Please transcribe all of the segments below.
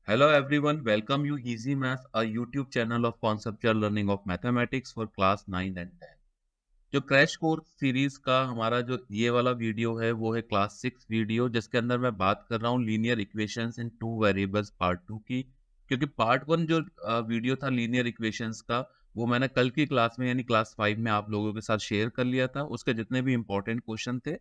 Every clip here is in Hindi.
Hello everyone, welcome you Easy Math, a YouTube channel of conceptual learning of mathematics for class 9 and 10. जो क्रैश कोर्स सीरीज का हमारा जो ये वाला वीडियो है वो है क्लास 6 वीडियो जिसके अंदर मैं बात कर रहा हूँ लीनियर इक्वेशंस इन टू वेरिएबल्स पार्ट 2 की। क्योंकि पार्ट 1 जो वीडियो था लीनियर इक्वेशंस का वो मैंने कल की क्लास में यानी क्लास 5 में आप लोगों के साथ शेयर कर लिया था। उसके जितने भी इंपॉर्टेंट क्वेश्चन थे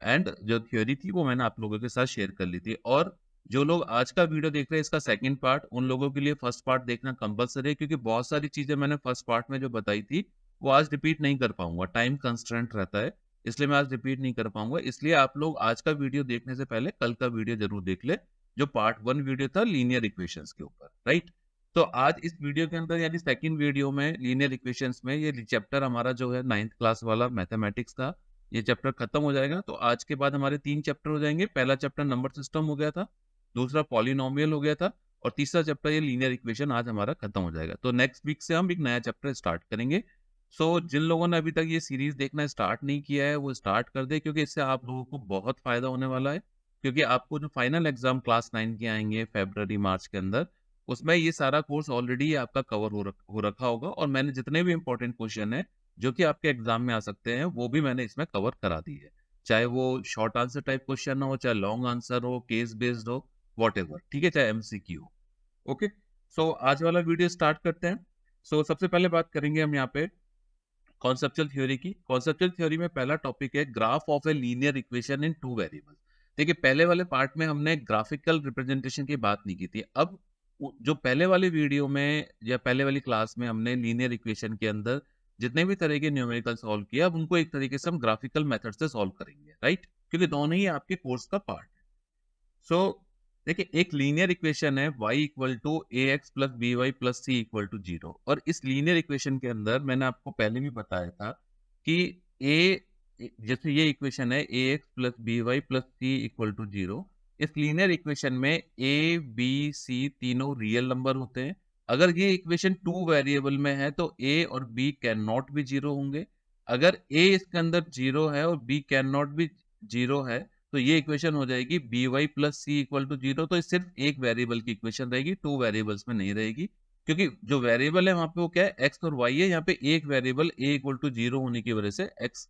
एंड जो थ्योरी थी वो मैंने आप लोगों के साथ शेयर कर ली थी। और जो लोग आज का वीडियो देख रहे हैं इसका सेकंड पार्ट, उन लोगों के लिए फर्स्ट पार्ट देखना कंपलसरी है क्योंकि बहुत सारी चीजें मैंने फर्स्ट पार्ट में जो बताई थी वो आज रिपीट नहीं कर पाऊंगा, टाइम कंस्ट्रेंट रहता है, इसलिए मैं आज रिपीट नहीं कर पाऊंगा। इसलिए आप लोग आज का वीडियो देखने से पहले कल का वीडियो जरूर देख ले जो पार्ट 1 वीडियो था लीनियर इक्वेशंस के ऊपर, राइट। तो आज इस वीडियो के अंदर यानी सेकंड वीडियो में लीनियर इक्वेशंस में ये चैप्टर हमारा जो है 9th क्लास वाला मैथमेटिक्स का ये चैप्टर खत्म हो जाएगा। तो आज के बाद हमारे 3 चैप्टर हो जाएंगे। पहला चैप्टर नंबर सिस्टम हो गया था, दूसरा पॉलिनोमियल हो गया था और तीसरा चैप्टर ये लीनियर इक्वेशन आज हमारा खत्म हो जाएगा। तो नेक्स्ट वीक से हम एक नया चैप्टर स्टार्ट करेंगे। जिन लोगों ने अभी तक ये सीरीज देखना स्टार्ट नहीं किया है वो स्टार्ट कर दे क्योंकि इससे आप लोगों को बहुत फायदा होने वाला है। क्योंकि आपको जो फाइनल एग्जाम क्लास 9 के आएंगे फरवरी मार्च के अंदर उसमें ये सारा कोर्स ऑलरेडी आपका कवर हो रखा होगा और मैंने जितने भी इंपॉर्टेंट क्वेश्चन है जो कि आपके एग्जाम में आ सकते हैं वो भी मैंने इसमें कवर करा दी है। चाहे वो शॉर्ट आंसर टाइप क्वेश्चन हो, चाहे लॉन्ग आंसर हो, केस बेस्ड हो, वॉट एवर, ठीक है, चाहे एमसीक्यू हो। ओके, आज वाला वीडियो स्टार्ट करते हैं। सबसे पहले बात करेंगे हम यहाँ पे कॉन्सेप्चुअल थ्योरी की। कॉन्सेप्चुअल थ्योरी में पहला टॉपिक है graph of a linear equation in two variables. देखिए पहले वाले पार्ट में हमने ग्राफिकल रिप्रेजेंटेशन की बात नहीं की थी। अब जो पहले वाली वीडियो में या पहले वाली क्लास में हमने लीनियर इक्वेशन के अंदर जितने भी तरह के न्यूमेरिकल सॉल्व किया अब उनको एक तरीके से हम ग्राफिकल मेथड से सॉल्व करेंगे, राइट, क्योंकि दोनों ही आपके कोर्स का पार्ट है। सो देखिए एक लीनियर इक्वेशन है y equal to a x plus b y plus c equal to zero. और इस लीनियर इक्वेशन के अंदर मैंने आपको पहले भी बताया था कि a जैसे ये इक्वेशन है a x plus b y plus c equal to zero. इस लीनियर इक्वेशन में a b c तीनों रियल नंबर होते हैं। अगर ये इक्वेशन टू वेरिएबल में है तो a और b कैन नॉट भी जीरो होंगे। अगर a इसके अंदर जीरो है और b कैन नॉट भी जीरो है तो ये इक्वेशन हो जाएगी b y plus c equal to zero. तो सिर्फ एक वेरिएबल की इक्वेशन रहेगी, टू वेरिएबल्स में नहीं रहेगी क्योंकि जो वेरिएबल है वहां पे वो क्या है, एक्स और वाई है। यहाँ पे एक variable a equal to zero होने की वजह से एक्स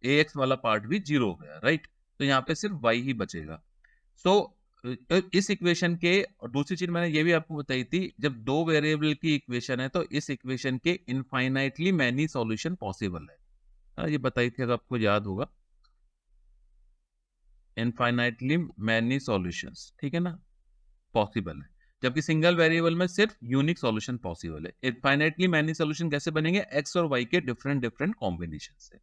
ए एक्स वाला पार्ट भी जीरो हो गया, राइट। तो यहाँ पे सिर्फ वाई ही बचेगा। सो इस इक्वेशन के, और दूसरी चीज मैंने ये भी आपको बताई थी, जब दो वेरिएबल की इक्वेशन है तो इस इक्वेशन के इनफाइनाइटली मैनी सॉल्यूशन पॉसिबल है। ये बताई थी अगर आपको याद होगा, इनफाइनाइटली मैनी सॉल्यूशंस, ठीक है ना, पॉसिबल है। जबकि सिंगल वेरिएबल में सिर्फ यूनिक सॉल्यूशन पॉसिबल है। इनफाइनाइटली मैनी सॉल्यूशन कैसे बनेंगे, एक्स और वाई के डिफरेंट डिफरेंट कॉम्बिनेशन से,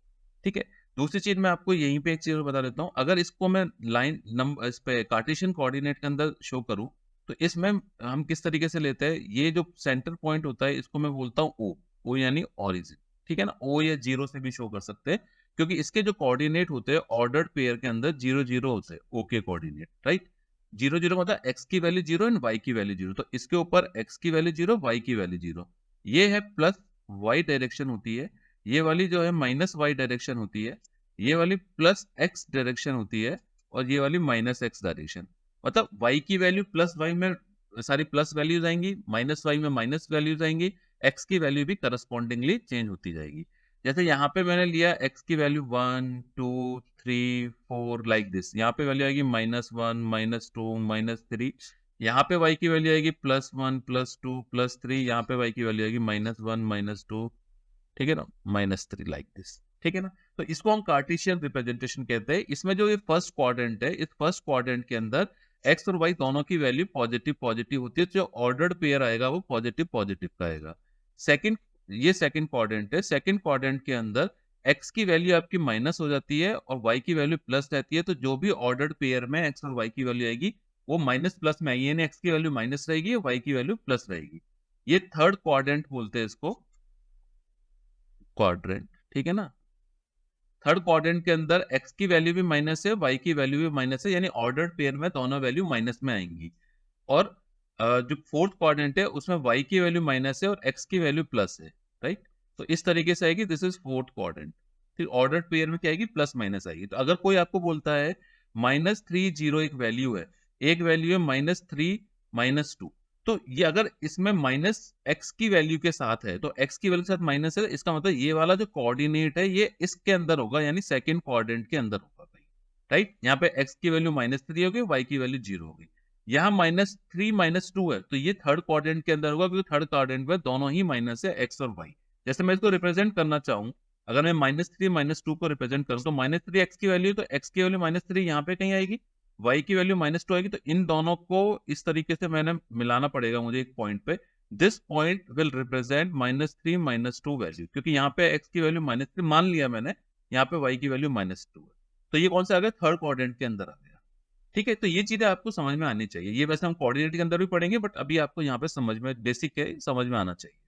ठीक है। दूसरी चीज मैं आपको यहीं पे एक चीज और बता देता हूं, अगर इसको मैं लाइन नंबर इस पे कार्टेशियन कोऑर्डिनेट के अंदर शो करूं तो इसमें हम किस तरीके से लेते हैं, ये जो सेंटर पॉइंट होता है इसको मैं बोलता हूँ ओ, ओ यानी ऑरिजिन, ठीक है ना। ओ या जीरो से भी शो कर सकते हैं क्योंकि इसके जो कोऑर्डिनेट होते हैं ऑर्डर्ड पेयर के अंदर जीरो जीरो होते हैं, ओ के कोऑर्डिनेट, राइट। जीरो जीरो मतलब एक्स की वैल्यू जीरो एंड वाई की वैल्यू जीरो। तो इसके ऊपर एक्स की वैल्यू जीरो, वाई की वैल्यू जीरो। ये है प्लस वाई डायरेक्शन होती है, ये वाली जो है माइनस वाई डायरेक्शन होती है, ये वाली प्लस एक्स डायरेक्शन होती है और ये वाली माइनस एक्स डायरेक्शन। मतलब वाई की वैल्यू प्लस वाई में सारी प्लस वैल्यूज आएंगी, माइनस वाई में माइनस वैल्यूज आएंगी, एक्स की वैल्यू भी करस्पॉन्डिंगली चेंज होती जाएगी। जैसे यहाँ पे मैंने लिया एक्स की वैल्यू 1 2 3 4 लाइक दिस, यहाँ पे वैल्यू आएगी -1 -2 -3। यहाँ पे वाई की वैल्यू आएगी +1 +2 +3, यहाँ पे वाई की वैल्यू आएगी -1 -2, ठीक है ना, -3 लाइक दिस, ठीक है ना। तो इसको हम कार्टेशियन रिप्रेजेंटेशन कहते हैं। इसमें जो ये फर्स्ट क्वाड्रेंट है, इस फर्स्ट क्वाड्रेंट के अंदर एक्स और वाई दोनों की वैल्यू पॉजिटिव पॉजिटिव होती है। जो ऑर्डर्ड पेयर आएगा वो पॉजिटिव पॉजिटिव का आएगा। सेकंड, ये सेकंड क्वाड्रेंट है। सेकंड क्वाड्रेंट के अंदर एक्स की वैल्यू आपकी माइनस हो जाती है और वाई की वैल्यू प्लस रहती है। तो जो भी ऑर्डर्ड पेयर में एक्स और वाई की वैल्यू आएगी वो माइनस प्लस में आएगी, यानी एक्स की वैल्यू माइनस रहेगी और वाई की वैल्यू प्लस रहेगी। ये थर्ड क्वाड्रेंट बोलते हैं इसको, क्वाड्रेंट, ठीक है ना। थर्ड क्वाड्रेंट के अंदर एक्स की वैल्यू भी माइनस है, वाई की वैल्यू भी माइनस है, यानी ऑर्डर्ड पेयर में दोनों वैल्यू माइनस में आएंगी। और जो फोर्थ क्वाड्रेंट है उसमें वाई की वैल्यू माइनस है और एक्स की वैल्यू प्लस है, राइट। तो इस तरीके से आएगी, दिस इज फोर्थ क्वाड्रेंट। फिर ऑर्डर्ड पेयर में क्या आएगी, प्लस माइनस आएगी। तो अगर कोई आपको बोलता है -3 0 एक वैल्यू है, एक वैल्यू है -3 -2, तो ये अगर इसमें माइनस एक्स की वैल्यू के साथ है तो एक्स की वैल्यू के साथ माइनस है, इसका मतलब ये वाला जो कोऑर्डिनेट है ये इसके अंदर होगा, यानी सेकंड क्वाड्रेंट के अंदर होगा भाई, राइट। यहाँ पे एक्स की वैल्यू -3 होगी, वाई की वैल्यू 0 होगी। यहाँ -3 -2 है तो ये थर्ड क्वाड्रेंट के अंदर होगा, क्योंकि थर्ड क्वाड्रेंट में दोनों ही माइनस है, एक्स और वाई। जैसे मैं इसको रिप्रेजेंट करना चाहूँ, अगर मैं -3 -2 को रिप्रेजेंट करूँ तो -3 एक्स की वैल्यू, तो एक्स की वैल्यू -3 यहाँ पे कहीं आएगी, y की वैल्यू -2 आएगी। तो इन दोनों को इस तरीके से मैंने मिलाना पड़ेगा मुझे एक पॉइंट पे। This point will represent -3 -2 value, क्योंकि यहाँ पे x की वैल्यू -3 मान लिया मैंने, यहाँ पे y की वैल्यू -2 है। तो ये कौन सा आ गया, थर्ड क्वाड्रेंट के अंदर आ गया। ठीक है, तो ये चीजें आपको समझ में आनी चाहिए। ये वैसे हम कोऑर्डिनेट के अंदर भी पढ़ेंगे, बट अभी आपको यहाँ पे समझ में, बेसिक है, समझ में आना चाहिए।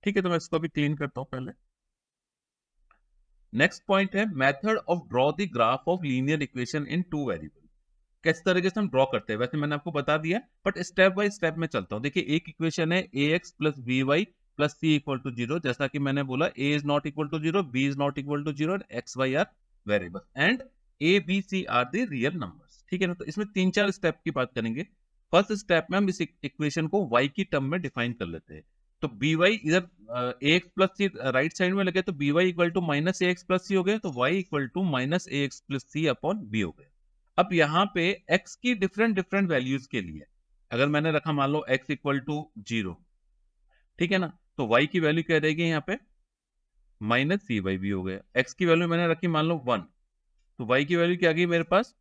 ठीक है, तो मैं इसको अभी क्लीन करता हूँ पहले। नेक्स्ट पॉइंट है method of draw the graph of linear equation in two variable. किस तरीके से हम ड्रॉ करते हैं, वैसे मैंने आपको बता दिया, बट स्टेप बाय स्टेप में चलता हूं। देखिए, एक इक्वेशन है ax plus by plus c equal to 0। जैसा कि मैंने बोला, a is not equal to 0, b is not equal to 0, x y are variable and a b c are the real numbers. ठीक है ना, तो इसमें 3-4 स्टेप की बात करेंगे। फर्स्ट स्टेप में हम इस इक्वेशन को y की टर्म में डिफाइन कर लेते हैं। तो by इधर ax plus c right side में लगे तो by equal to minus ax plus c हो गया, तो y equal to minus ax plus c upon b हो गया। अब यहाँ पे x की डिफरेंट डिफरेंट वैल्यूज के लिए अगर मैंने रखा, मान लो x इक्वल टू 0, ठीक है ना, तो y की वैल्यू क्या रहेगी यहाँ पे, माइनस सी बाई बी हो गया। x की वैल्यू मैंने रखी मान लो 1, तो y की वैल्यू क्या आ गई मेरे पास,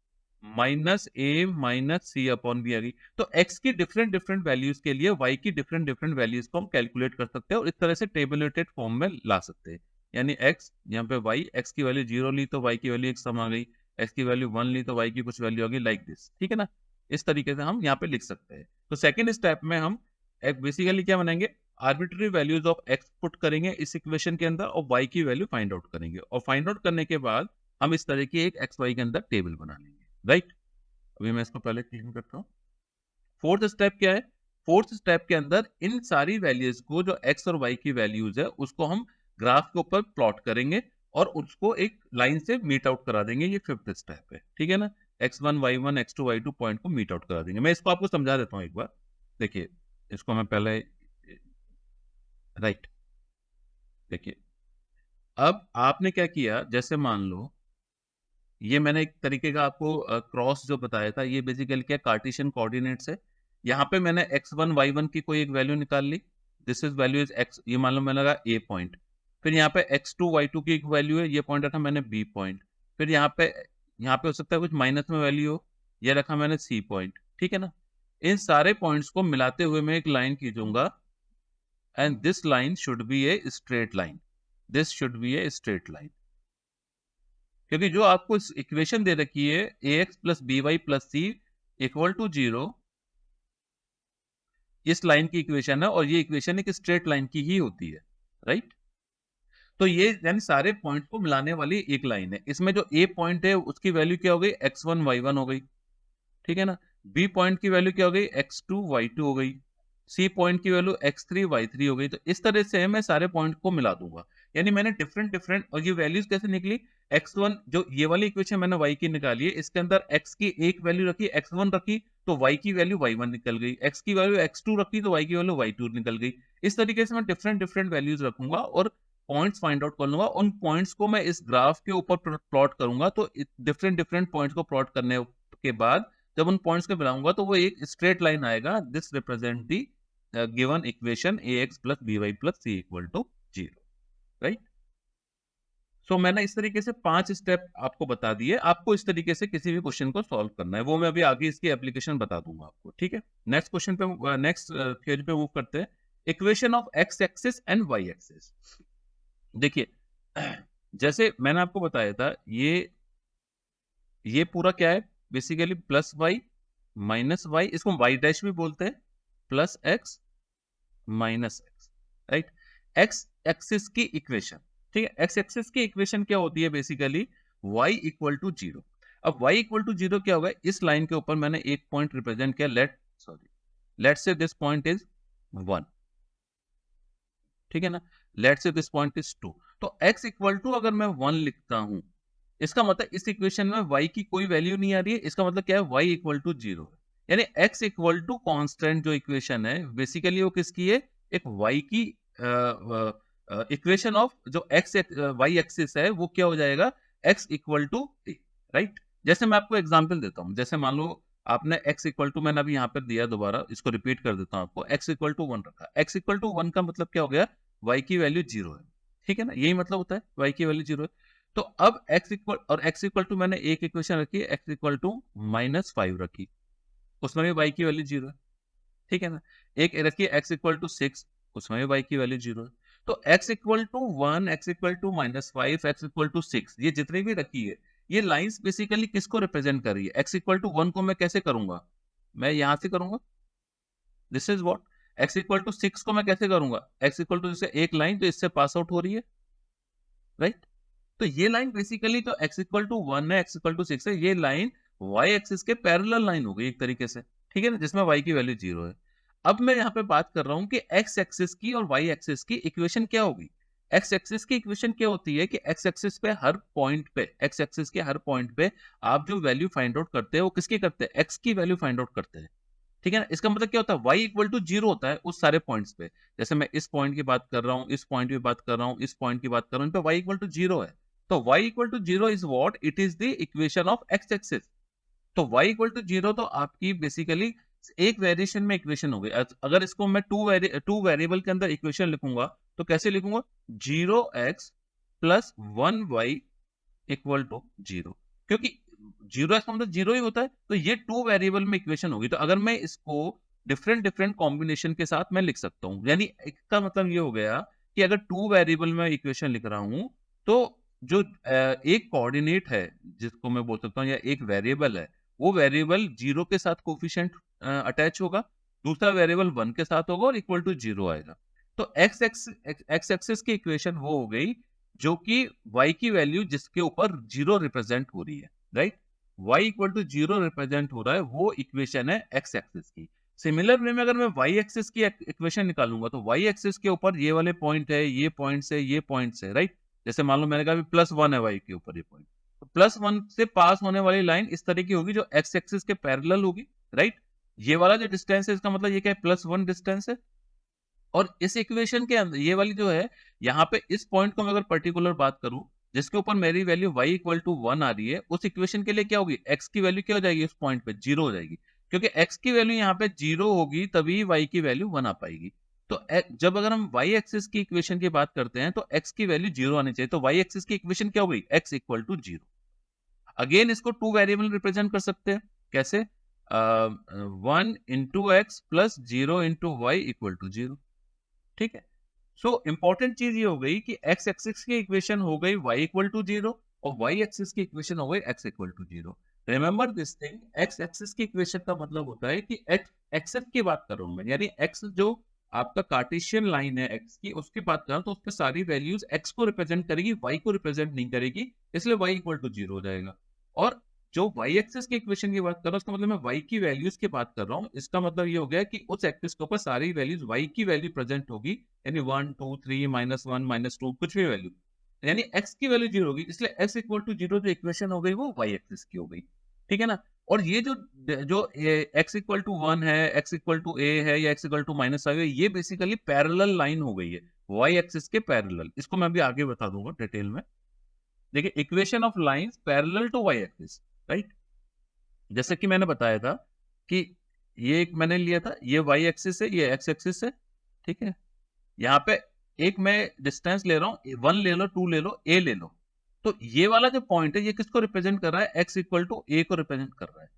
माइनस ए माइनस सी अपॉन बी आ गई। तो x की डिफरेंट डिफरेंट वैल्यूज के लिए y की डिफरेंट डिफरेंट वैल्यूज को हम कैलकुलेट कर सकते हैं और इस तरह से टेबुलेटेड फॉर्म में ला सकते हैं। यानी x यहाँ पे y, x की वैल्यू 0 ली तो y की वैल्यू एक सम आ गई, x की वैल्यू 1 ली तो y की कुछ वैल्यू आ गई, लाइक दिस। ठीक है ना, इस तरीके से हम यहाँ पे लिख सकते हैं। तो सेकेंड स्टेप में हम बेसिकली क्या बनाएंगे, arbitrary values of x put करेंगे इस इक्वेशन के अंदर और y की वैल्यू फाइंड आउट करेंगे, और फाइंड आउट करने के बाद हम इस तरह की एक एक्स वाई के अंदर टेबल बना लेंगे, राइट। अभी मैं इसको पहले क्लीन करता हूँ। फोर्थ स्टेप क्या है, फोर्थ स्टेप के अंदर इन सारी वैल्यूज को, जो एक्स और वाई की वैल्यूज है, उसको हम ग्राफ के ऊपर प्लॉट करेंगे और उसको एक लाइन से मीट आउट करा देंगे। ये फिफ्थ स्टेप है, ठीक है ना। x1 y1 x2 y2 point को मीट आउट करा देंगे। मैं इसको आपको समझा देता हूँ एक बार। देखिए, इसको मैं पहले, राइट, देखिए अब आपने क्या किया, जैसे मान लो ये मैंने एक तरीके का आपको क्रॉस जो बताया था, ये बेसिकली क्या, कार्टेशियन कोऑर्डिनेट्स है। यहाँ पे मैंने x1 y1 की कोई एक वैल्यू निकाल ली, this is value is x, ये मान लो मैंने लगा a पॉइंट। फिर यहाँ पे x2 y2 की एक वैल्यू है, ये पॉइंट रखा मैंने b पॉइंट। फिर यहाँ पे हो सकता है कुछ माइनस में वैल्यू हो, ये रखा मैंने c पॉइंट। ठीक है ना, इन सारे पॉइंट्स को मिलाते हुए मैं एक लाइन खींचूंगा and this line should be a straight line, this should be a straight line. क्योंकि जो आपको इस इक्वेशन दे रखी है ax plus b y plus c equal to 0, इस लाइन की इक्वेशन है और ये इक्वेशन एक स्ट्रेट लाइन की ही होती है, राइट। तो ये यानी सारे पॉइंट को मिलाने वाली एक लाइन है। इसमें जो a पॉइंट है उसकी वैल्यू क्या हो गई, x1 y1 हो गई, ठीक है ना। b पॉइंट की वैल्यू क्या हो गई, x2 y2 हो गई। सी पॉइंट की वैल्यू x3 y3 हो गई। तो इस तरह से मैं सारे पॉइंट को मिला दूंगा, यानी मैंने डिफरेंट डिफरेंट, और ये वैल्यूज कैसे निकली, x1 जो ये वाली इक्वेशन मैंने y की निकाली है, इसके अंदर x की एक वैल्यू रखी, x1 रखी तो y की वैल्यू y1 निकल गई, x की वैल्यू x2 रखी तो y की वैल्यू y2 निकल गई। इस तरीके से मैं डिफरेंट डिफरेंट वैल्यूज रखूंगा और पॉइंट्स फाइंड आउट कर लूंगा। उन पॉइंट्स को मैं इस ग्राफ के ऊपर प्लॉट करूंगा, तो डिफरेंट डिफरेंट पॉइंट्स को प्लॉट करने के बाद जब उन पॉइंट्स को मिलाऊंगा तो वो एक स्ट्रेट लाइन आएगा। This represent the given equation ax plus by plus c equal to 0, right. So मैंने इस तरीके से 5 स्टेप आपको बता दिए। आपको इस तरीके से किसी भी क्वेश्चन को सॉल्व करना है, वो मैं अभी आगे इसकी एप्लीकेशन बता दूंगा आपको, ठीक है। नेक्स्ट क्वेश्चन पे, नेक्स्ट थ्योरी पे मूव करते हैं। Equation of x axis and y axis. देखिए, जैसे मैंने आपको बताया था, ये पूरा क्या है, basically plus y minus y, इसको वाई डैश भी बोलते हैं, plus x minus x, right. X axis की इक्वेशन, ठीक है, एक्स एक्सिस की इक्वेशन क्या होती है, बेसिकली y इक्वल टू 0। अब y इक्वल टू 0 क्या होगा, इस लाइन के ऊपर मैंने एक पॉइंट रिप्रेजेंट किया, लेट से दिस पॉइंट इज 1, ठीक है ना, लेट से दिस पॉइंट इज 2। तो x इक्वल टू अगर मैं 1 लिखता हूं, इसका मतलब इस इक्वेशन में y की कोई वैल्यू नहीं आ रही है, इसका मतलब क्या है, y इक्वल टू 0 है। यानी x इक्वल टू कांस्टेंट जो इक्वेशन है बेसिकली वो किसकी है, एक y की इक्वेशन ऑफ जो x y एक्सिस है वो क्या हो जाएगा, x equal to a, right. जैसे मैं आपको एग्जांपल देता हूं, जैसे मान लो आपने x इक्वल टू, मैंने अभी यहाँ पर दिया, दोबारा इसको रिपीट कर देता हूं आपको, x इक्वल टू 1 रखा, x इक्वल टू 1 का मतलब क्या हो गया, y की वैल्यू 0 है, ठीक है ना, यही मतलब होता है y की वैल्यू 0 है। तो अब x इक्वल, और x इक्वल टू मैंने एक इक्वेशन रखी है x इक्वल टू -5 रखी, उसमें भी y की वैल्यू 0 है, ठीक है ना। एक रखिए x इक्वल टू 6, उसमें भी y की वैल्यू 0 है। तो x equal to 1, x equal to -5, x equal to 6, ये जितनी भी रखी है, ये लाइंस बेसिकली किसको रिप्रेजेंट कर रही है, x इक्वल टू 1 को मैं कैसे करूंगा, मैं यहां से करूंगा, this is what, x equal to 6 को मैं कैसे करूंगा, x इक्वल टू जैसे एक लाइन तो इससे पास आउट हो रही है, राइट। तो ये लाइन बेसिकली तो x इक्वल टू 1 है, x इक्वल टू 6 है, ये लाइन y एक्सिस के पैरेलल लाइन हो गई एक तरीके से, ठीक है ना, जिसमें y की वैल्यू 0 है। अब मैं यहाँ पे बात कर रहा हूँ कि x एक्सिस की और y एक्सिस की इक्वेशन क्या होगी। x एक्सिस की इक्वेशन क्या होती है कि x एक्सिस पे हर पॉइंट पे, x एक्सिस के हर पॉइंट पे आप जो वैल्यू फाइंड आउट करते हैं वो किसकी करते हैं, x की वैल्यू फाइंड आउट करते हैं, ठीक है ना। इसका मतलब क्या होता है, y इक्वल टू 0 होता है उस सारे पॉइंट्स पे, जैसे मैं इस पॉइंट की बात कर रहा हूँ, इस पॉइंट की बात कर रहा हूँ, इस पॉइंट की बात कर रहा हूँ, इन पे y इक्वल टू 0 है। तो y equal to 0 is what, it is the equation of x axis. तो y इक्वल टू 0 तो आपकी बेसिकली एक वेरिएशन में इक्वेशन हो गई। अगर इसको मैं टू वेरिएबल के अंदर इक्वेशन लिखूंगा तो कैसे लिखूंगा, 0x plus 1y equal to 0, क्योंकि 0 का मतलब 0 ही होता है, तो ये टू वेरिएबल में इक्वेशन होगी। तो अगर मैं इसको डिफरेंट डिफरेंट कॉम्बिनेशन के साथ मैं लिख सकता हूँ, यानी इसका मतलब ये हो गया कि अगर टू वेरिएबल में इक्वेशन लिख रहा हूं तो जो एक कोऑर्डिनेट है जिसको मैं बोल सकता हूँ, या एक वेरिएबल है, वो वेरिएबल 0 के साथ कोफिशिएंट अटैच होगा, दूसरा वेरिएबल 1 के साथ होगा और इक्वल टू 0 आएगा। तो एक्स एक्सिस की इक्वेशन वो हो गई जो कि y की वैल्यू जिसके ऊपर 0 रिप्रेजेंट हो रही है, right. y equal to 0 represent हो रहा है, वो इक्वेशन है x एक्सिस की। सिमिलर वे में अगर मैं y एक्सिस की इक्वेशन निकालूंगा तो y एक्सिस के ऊपर ये वाले पॉइंट है, ये पॉइंट्स है, ये पॉइंट्स है, राइट। जैसे मान लो मैंने कहा +1 है y के ऊपर ये पॉइंट, तो +1 से पास होने वाली लाइन इस तरह की होगी जो x एक्सिस के पैरेलल होगी, राइट। ये वाला जो डिस्टेंस है इसका मतलब ये क्या है, +1 डिस्टेंस है। और इस इक्वेशन के अंदर ये वाली जो है, यहाँ पे इस पॉइंट को मैं अगर पर्टिकुलर बात करूं जिसके ऊपर मेरी वैल्यू y इक्वल टू 1 आ रही है, उस इक्वेशन के लिए क्या होगी, x की वैल्यू क्या हो जाएगी, उस पॉइंट पे 0 हो जाएगी, क्योंकि x की वैल्यू यहाँ पे 0 होगी तभी y की वैल्यू 1 आ पाएगी। तो जब अगर हम y एक्सिस की इक्वेशन की बात करते हैं तो x की वैल्यू 0 आनी चाहिए, तो y एक्सिस की इक्वेशन क्या हो गई, x इक्वल टू 0। अगेन इसको टू वेरिएबल रिप्रेजेंट कर सकते हैं, कैसे, 1 into x plus 0 into y equal to 0, ठीक है। सो इंपॉर्टेंट चीज ये हो गई कि एक्स एक्सिस की इक्वेशन हो गई y इक्वल टू 0 और y एक्सिस की इक्वेशन हो गई x equal to 0। Remember this thing, x axis की इक्वेशन का मतलब होता है कि x एक्सिस की बात कर रहा हूं मैं, यानी x जो आपका कार्टेशियन लाइन है x की, उसकी बात कर रहा हूं, तो उस पर सारी वैल्यूज x को रिप्रेजेंट करेगी, y को रिप्रेजेंट नहीं करेगी, इसलिए y इक्वल टू 0 हो जाएगा। और जो y एक्सिस की इक्वेशन की बात कर रहा हूं उसका मतलब मैं y की वैल्यूज की बात कर रहा हूं, इसका मतलब ये हो गया कि उस एक्सिस के ऊपर सारी वैल्यूज y की वैल्यू प्रेजेंट होगी, यानी 1 2 3 -1 -2 कुछ भी वैल्यू, यानी x की वैल्यू 0 होगी, इसलिए x इक्वल टू 0 जो इक्वेशन हो गई वो y एक्सिस की हो गई, ठीक है ना। और ये जो जो x इक्वल टू 1 है, x इक्वल टू a है, या x इक्वल टू -5 है, ये बेसिकली पैरेलल लाइन हो गई है y एक्सिस के पैरेलल। इसको मैं अभी आगे बता दूंगा डिटेल में। देखिए, equation of lines parallel to y axis, right. जैसे कि मैंने बताया था कि ये एक मैंने लिया था, ये y एक्सिस है, ये x एक्सिस है, ठीक है। यहाँ पे एक मैं डिस्टेंस ले रहा हूँ, 1 ले लो, 2 ले लो, a ले लो, तो ये वाला जो पॉइंट है ये किसको रिप्रेजेंट कर रहा है, x इक्वल टू a को रिप्रेजेंट कर रहा है।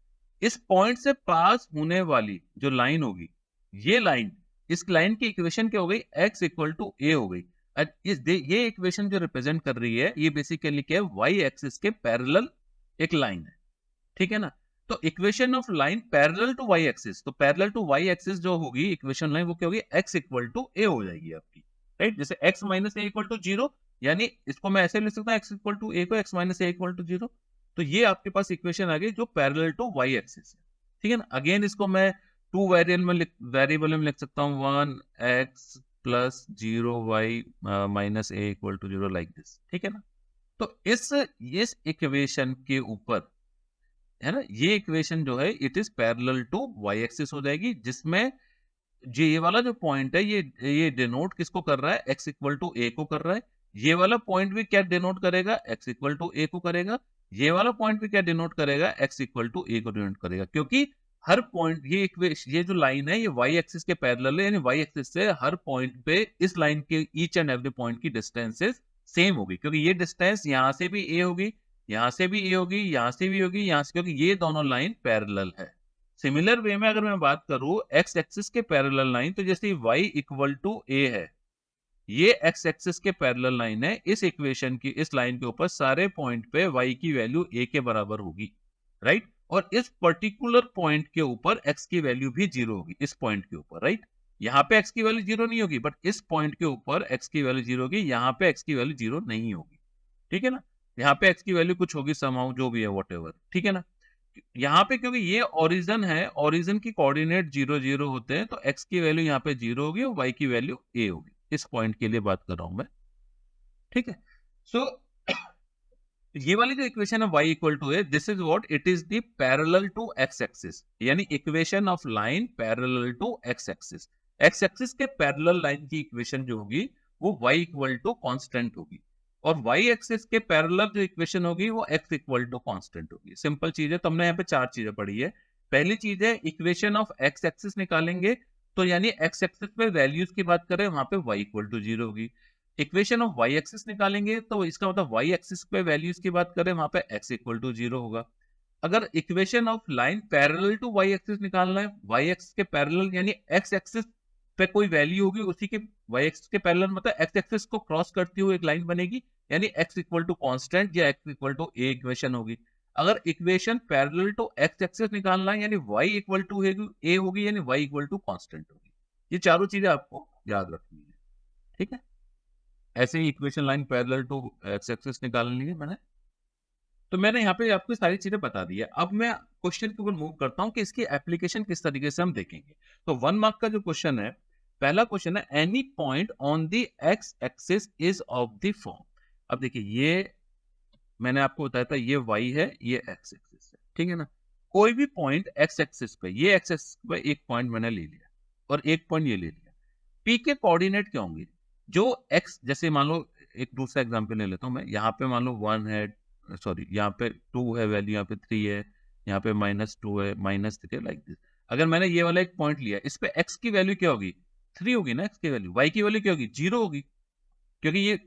इस पॉइंट से पास होने वाली जो लाइन होगी, ये लाइन, इस लाइन की इक्वेशन क्या हो गई, x इक्वल टू a हो गई। ये इक्वेशन जो रिप्रेजेंट कर रही है ये बेसिकली क्या है, y एक्सिस के पैरेलल एक लाइन है, ठीक है ना। तो equation of line parallel to y axis, तो पैरेलल टू वाई एक्सिस जो होगी इक्वेशन लाइन वो क्या होगी, x इक्वल टू ए हो जाएगी आपकी, राइट। जैसे x minus a equal to 0, यानी इसको मैं ऐसे लिख सकता हूँ x इक्वल टू ए को x minus a equal to 0। तो ये आपके पास इक्वेशन आ गई जो पैरेलल टू वाई एक्सिस है, ठीक है ना। अगेन इसको मैं टू वेरिएबल में लिख सकता हूँ, 1x plus 0y minus a equal to 0, like this, ठीक है ना। तो इस इक्वेशन के ऊपर है ना, ये इक्वेशन जो है it is parallel to y axis हो जाएगी, जिसमें ये वाला जो पॉइंट है ये डिनोट किसको कर रहा है, x इक्वल टू ए को कर रहा है। ये वाला पॉइंट भी क्या डिनोट करेगा, x इक्वल टू ए को करेगा। ये वाला पॉइंट भी क्या डिनोट करेगा, x इक्वल टू ए को डिनोट करेगा, क्योंकि हर पॉइंट ये जो लाइन है ये y एक्सिस के पैरेलल है, यानी y एक्सिस से हर पॉइंट पे इस लाइन के ईच एंड एवरी पॉइंट की डिस्टेंसेस सेम होगी, क्योंकि ये डिस्टेंस यहाँ से भी a होगी, यहाँ से भी a होगी, यहाँ से भी होगी, यहाँ से, क्योंकि ये दोनों लाइन पैरेलल है। सिमिलर वे में अगर मैं बात करूं एक्स एक्सिस के पैरेलल लाइन, तो जैसे y इक्वल टू ए है, ये एक्स एक्सिस के पैरेलल लाइन है, इस इक्वेशन की इस लाइन के ऊपर सारे पॉइंट पे y की वैल्यू a के बराबर होगी, राइट। और इस पर्टिकुलर पॉइंट के ऊपर x की वैल्यू भी 0 होगी, इस पॉइंट के ऊपर, राइट। यहाँ पे x की वैल्यू 0 नहीं होगी, बट इस पॉइंट के ऊपर x की वैल्यू 0 होगी, यहाँ पे x की वैल्यू 0 नहीं होगी, ठीक है ना। यहाँ पे x की वैल्यू कुछ होगी समहाउ, जो भी है व्हाटएवर, ठीक है ना। यहाँ पे क्योंकि ये ओरिजिन है, ओरिजिन की कोऑर्डिनेट 0 0 होते हैं, तो x की वैल्यू यहाँ पे 0 होगी और y की वैल्यू a होगी। इस पॉइंट के लिए बात कर रहा हूं मैं, ठीक है। सो ये वाली जो इक्वेशन है y equal to a, this is what it is the parallel to x axis, यानी equation of line parallel to x axis. x axis के पैरेलल लाइन की इक्वेशन जो होगी वो y इक्वल टू कांस्टेंट होगी, और y एक्सिस के पैरेलल जो इक्वेशन होगी वो x इक्वल टू कांस्टेंट होगी। सिंपल चीज है, तो हमने यहाँ पे 4 चीजें पढ़ी है। पहली चीज है इक्वेशन ऑफ x एक्सिस निकालेंगे, तो यानी x एक्सिस पे वैल्यूज की बात करें वहां पे y इक्वल टू 0 होगी। इक्वेशन ऑफ y एक्सिस निकालेंगे, तो इसका मतलब y एक्सिस पे वैल्यूज की बात करें वहां पे x इक्वल टू 0 होगा। अगर equation of line parallel to y axis निकालना है, y एक्सिस के पैरेलल यानी x एक्सिस पे कोई वैल्यू होगी उसी के y एक्सिस के पैरेलल, मतलब x एक्सिस को क्रॉस करती हुई एक लाइन बनेगी, यानी x इक्वल टू कांस्टेंट या x equal to a equation होगी। अगर equation parallel to x axis निकालना है, यानी y इक्वल टू a होगी, यानी y इक्वल टू कांस्टेंट होगी। ये चारों चीजें आपको याद रखनी है, ठीक है। ऐसे ही equation line parallel to x axis निकालनी है मैंने, तो मैंने यहाँ पे आपको सारी चीजें बता दी है। अब मैं क्वेश्चन के ऊपर मूव करता हूँ कि इसकी एप्लीकेशन किस तरीके से हम देखेंगे। तो 1 मार्क का जो क्वेश्चन है, पहला क्वेश्चन है any point on the x axis is of the form. अब देखिए, ये मैंने आपको बताया था ये y है, ये एक्स एक्सिस है, ठीक है ना। कोई भी पॉइंट एक्स एक्सिस पे, ये एक्स एक्सिस पे एक पॉइंट मैंने ले लिया और एक पॉइंट ये ले लिया। पी के कोऑर्डिनेट क्या होंगे, जो एक्स, जैसे मान लो एक दूसरा एग्जांपल ले लेता हूं मैं, यहाँ पे मान लो 1 है, सॉरी यहाँ पे 2 है वैल्यू, यहाँ पे 3 है, यहाँ पे -2 है, -3 है, लाइक दिस। अगर मैंने ये वाला एक पॉइंट लिया, इस पे एक्स की वैल्यू क्या होगी, 3 होगी ना एक्स की वैल्यू, वाई की वैल्यू क्या होगी, 0 होगी, क्योंकि ये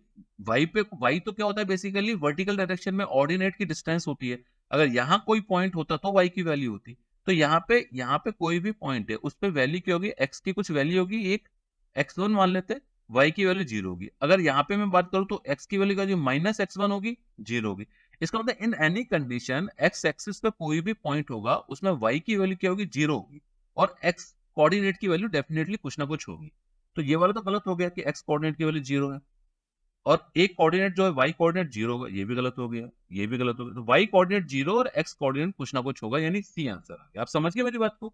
वाई पे, वाई तो क्या होता है बेसिकली वर्टिकल डायरेक्शन में ऑर्डिनेट की डिस्टेंस होती है। अगर यहाँ कोई पॉइंट होता तो वाई की वैल्यू होती, तो यहाँ पे कोई भी पॉइंट है उस पे वैल्यू क्या होगी, एक्स की कुछ वैल्यू होगी, एक x1 मान लेते हैं, y की वैल्यू 0 होगी। अगर यहाँ पे मैं बात करूं तो x की वैल्यू का जो -x1 होगी 0 होगी। इसका मतलब in any condition x axis पे कोई भी पॉइंट होगा उसमें y की वैल्यू क्या होगी, 0 होगी, और x कोऑर्डिनेट की वैल्यू डेफिनेटली कुछ ना कुछ होगी। तो ये वाला तो गलत हो गया कि x कोऑर्डिनेट की वैल्यू 0 है, और एक कोऑर्डिनेट जो है y कोऑर्डिनेट 0 होगा, ये भी गलत हो गया, ये भी गलत हो गया। तो y कोऑर्डिनेट 0 और x कोऑर्डिनेट कुछ ना कुछ होगा, यानी सी आंसर आ गया। आप समझ गए मेरी बात को,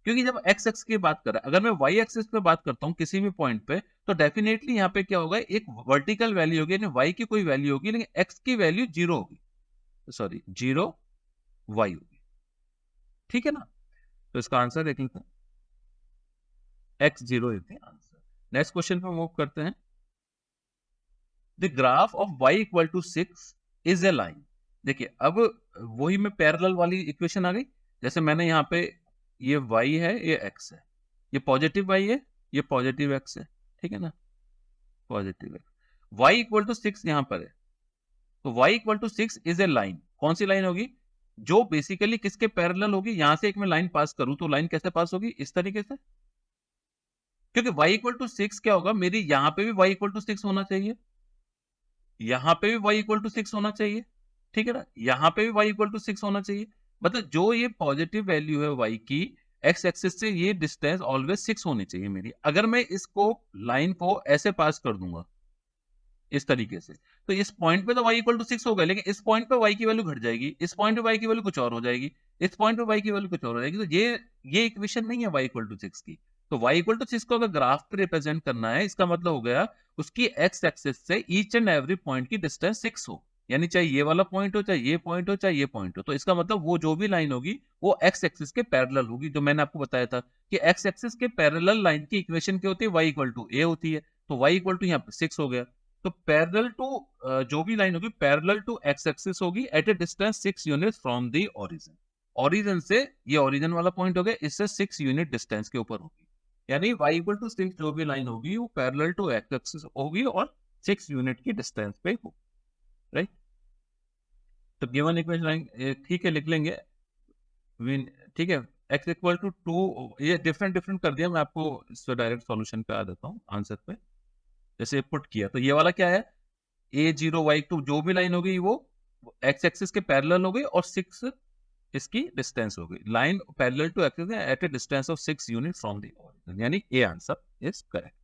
क्योंकि जब x एक्स की बात कर रहा है, अगर मैं y एक्सिस पे बात करता हूँ किसी भी पॉइंट पे, तो डेफिनेटली यहाँ पे क्या होगा, एक वर्टिकल वैल्यू होगी, यानी y की कोई वैल्यू होगी, लेकिन x की वैल्यू 0 होगी, सॉरी 0 y होगी, ठीक है ना। तो इसका आंसर देख लेते हैं, x 0 is the answer. Next question पे मूव करते हैं। The graph of y equal to 6 is a line. देखिए, अब वही में पैरेलल वाली इक्वेशन आ गई, जैसे मैंने यहाँ पे ये y है, ये x है, ये पॉजिटिव y है, ये पॉजिटिव x है, ठीक है ना, positive x। y equal to 6 यहाँ पर है, तो y equal to 6 is a line. कौन सी लाइन होगी, जो बेसिकली किसके पैरेलल होगी, यहां से एक मैं लाइन पास करूं तो लाइन कैसे पास होगी, इस तरीके से, क्योंकि y इक्वल टू 6 क्या होगा, मेरी यहां पे भी y इक्वल टू 6 होना चाहिए, यहां पे भी y इक्वल टू 6 होना चाहिए, ठीक है ना, यहां पे भी y इक्वल टू 6 होना चाहिए। मतलब जो ये पॉजिटिव वैल्यू है y की, x एक्सिस से ये डिस्टेंस ऑलवेज 6 होनी चाहिए मेरी। अगर मैं इसको लाइन को ऐसे पास कर दूंगा इस तरीके से, तो इस पॉइंट पे तो y इक्वल टू 6 होगा, लेकिन इस पॉइंट पे y की वैल्यू घट जाएगी, इस पॉइंट पे y की वैल्यू कुछ और हो जाएगी, इस पॉइंट पे y की वैल्यू कुछ और हो जाएगी। तो ये इक्वेशन नहीं है y इक्वल टू 6 की। तो y इक्वल टू 6 को अगर ग्राफ पे रिप्रेजेंट करना है, इसका मतलब हो गया उसकी x एक्सिस से ईच एंड एवरी पॉइंट की डिस्टेंस 6 हो, यानी चाहे ये वाला पॉइंट हो, चाहे ये पॉइंट हो, चाहे ये पॉइंट हो, तो इसका मतलब वो जो भी लाइन होगी वो एक्स एक्सिस के पैरेलल होगी। जो मैंने आपको बताया था कि एक्स एक्सिस के पैरेलल लाइन की इक्वेशन क्या होती है, y इक्वल टू ए होती है। तो y इक्वल टू यहाँ पे 6 हो गया। तो पैरेलल टू जो भी लाइन होगी पैरेलल टू एक्स एक्सिस होगी at a distance 6 units from the origin. Origin से, ये ओरिजिन वाला पॉइंट हो गया, इससे 6 यूनिट डिस्टेंस के ऊपर होगी। यानी y इक्वल टू 6 जो भी लाइन होगी वो पैरेलल टू एक्स एक्सिस होगी और 6 यूनिट की डिस्टेंस पे होगी, राइट। तो गिवन इक्वेशन ठीक है, लिख लेंगे। ठीक है, x इक्वल टू 2, ये डिफरेंट डिफरेंट कर दिया, मैं आपको इस पे डायरेक्ट सॉल्यूशन पे आ देता हूँ, आंसर पे। जैसे पुट किया तो ये वाला क्या है, a0 y2 जो भी लाइन होगी वो x एक्सिस के पैरेलल हो गई और 6 इसकी डिस्टेंस हो गई। Line parallel to axis at a distance of 6 unit from the origin, यानी ए आंसर इज करेक्ट।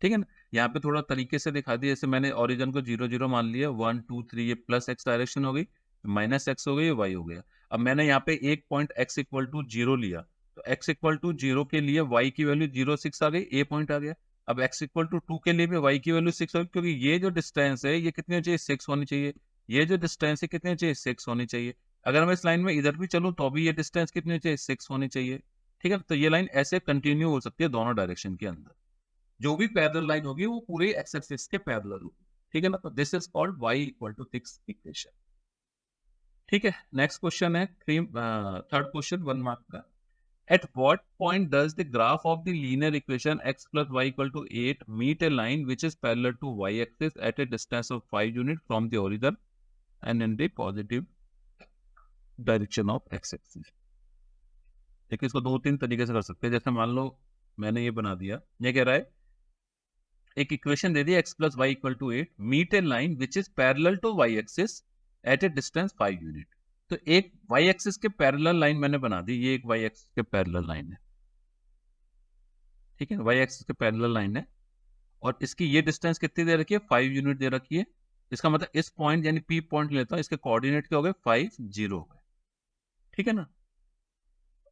ठीक है ना। यहाँ पे थोड़ा तरीके से दिखा दिया, जैसे मैंने ओरिजिन को 0 0 मान लिया, 1 2 3, ये प्लस एक्स डायरेक्शन हो गई, माइनस एक्स हो गई, वाई हो गया। अब मैंने यहाँ पे एक पॉइंट एक्स इक्वल टू 0 लिया, तो एक्स इक्वल टू 0 के लिए वाई की वैल्यू 0 6 आ गई, ए पॉइंट आ गया। अब एक्स इक्वल टू 2 के लिए भी वाई की वैल्यू 6 होगी, क्योंकि ये जो डिस्टेंस है ये कितनी चाहिए, 6 होनी चाहिए। ये जो डिस्टेंस है कितनी चाहिए, 6 होनी चाहिए। अगर मैं इस लाइन में इधर भी चलूं तो भी ये डिस्टेंस कितनी चाहिए, 6 होनी चाहिए। ठीक है, तो ये लाइन ऐसे कंटिन्यू हो सकती है दोनों डायरेक्शन के अंदर। जो भी पैरेलल लाइन होगी वो पूरे एक्स एक्सिस के पैरेलल होगी। ठीक है ना, तो this is called y equal to 6 equation. ठीक है, नेक्स्ट क्वेश्चन है थर्ड क्वेश्चन 1 मार्क का। At what point does the graph of the linear equation x plus y equal to 8 meet a line which is parallel to y axis at a distance of 5 units from the origin and in the positive direction of x axis? देखिए, इसको दो तीन तरीके से कर सकते हैं। जैसे मान लो मैंने ये बना दिया, ये कह रहा है एक इक्वेशन दे दी x plus y equal to 8 meet a line which is parallel to y axis at a distance 5 unit. तो एक y एक्सिस के पैरेलल लाइन मैंने बना दी, ये एक y एक्सिस के पैरेलल लाइन है। ठीक है, y एक्सिस के पैरेलल लाइन है और इसकी ये डिस्टेंस कितनी दे रखी है, 5 यूनिट दे रखी है। इसका मतलब इस पॉइंट यानी P पॉइंट लेता हूं, इसके कोऑर्डिनेट क्या हो गए, 5 0 हो गए। ठीक है ना।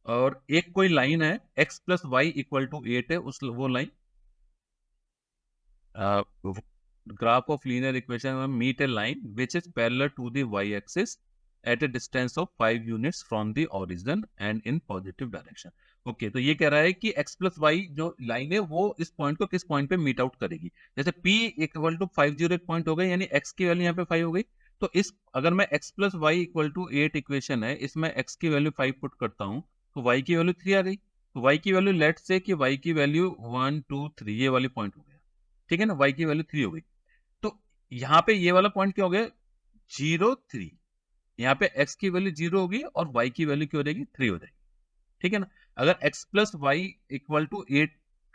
और एक कोई लाइन है x plus y equal to 8 है, उस वो line graph of linear equation meet a line which is parallel to the y-axis at a distance of 5 units from the origin and in positive direction. Okay, तो ये कह रहा है कि x प्लस वाई जो लाइन है वो इस पॉइंट को किस पॉइंट पे मीट आउट करेगी। जैसे p इक्वल टू 5 0 एक पॉइंट हो गई, यानी x की वैल्यू यहाँ पे 5 हो गई। तो इस अगर मैं x plus y equal to 8 equation है, इसमें x की वैल्यू 5 पुट करता हूँ तो y की वैल्यू 3 आ गई। तो y की वैल्यू लेट से कि y की वैल्यू 1 2 3 ये वाली पॉइंट हो गया। ठीक है ना, y की वैल्यू 3 हो गई। तो यहाँ पे ये वाला पॉइंट क्या हो गया, 0 3। यहाँ पे x की वैल्यू 0 होगी और y की वैल्यू क्या हो जाएगी, 3 हो जाएगी। ठीक है ना। अगर x plus y equal to 8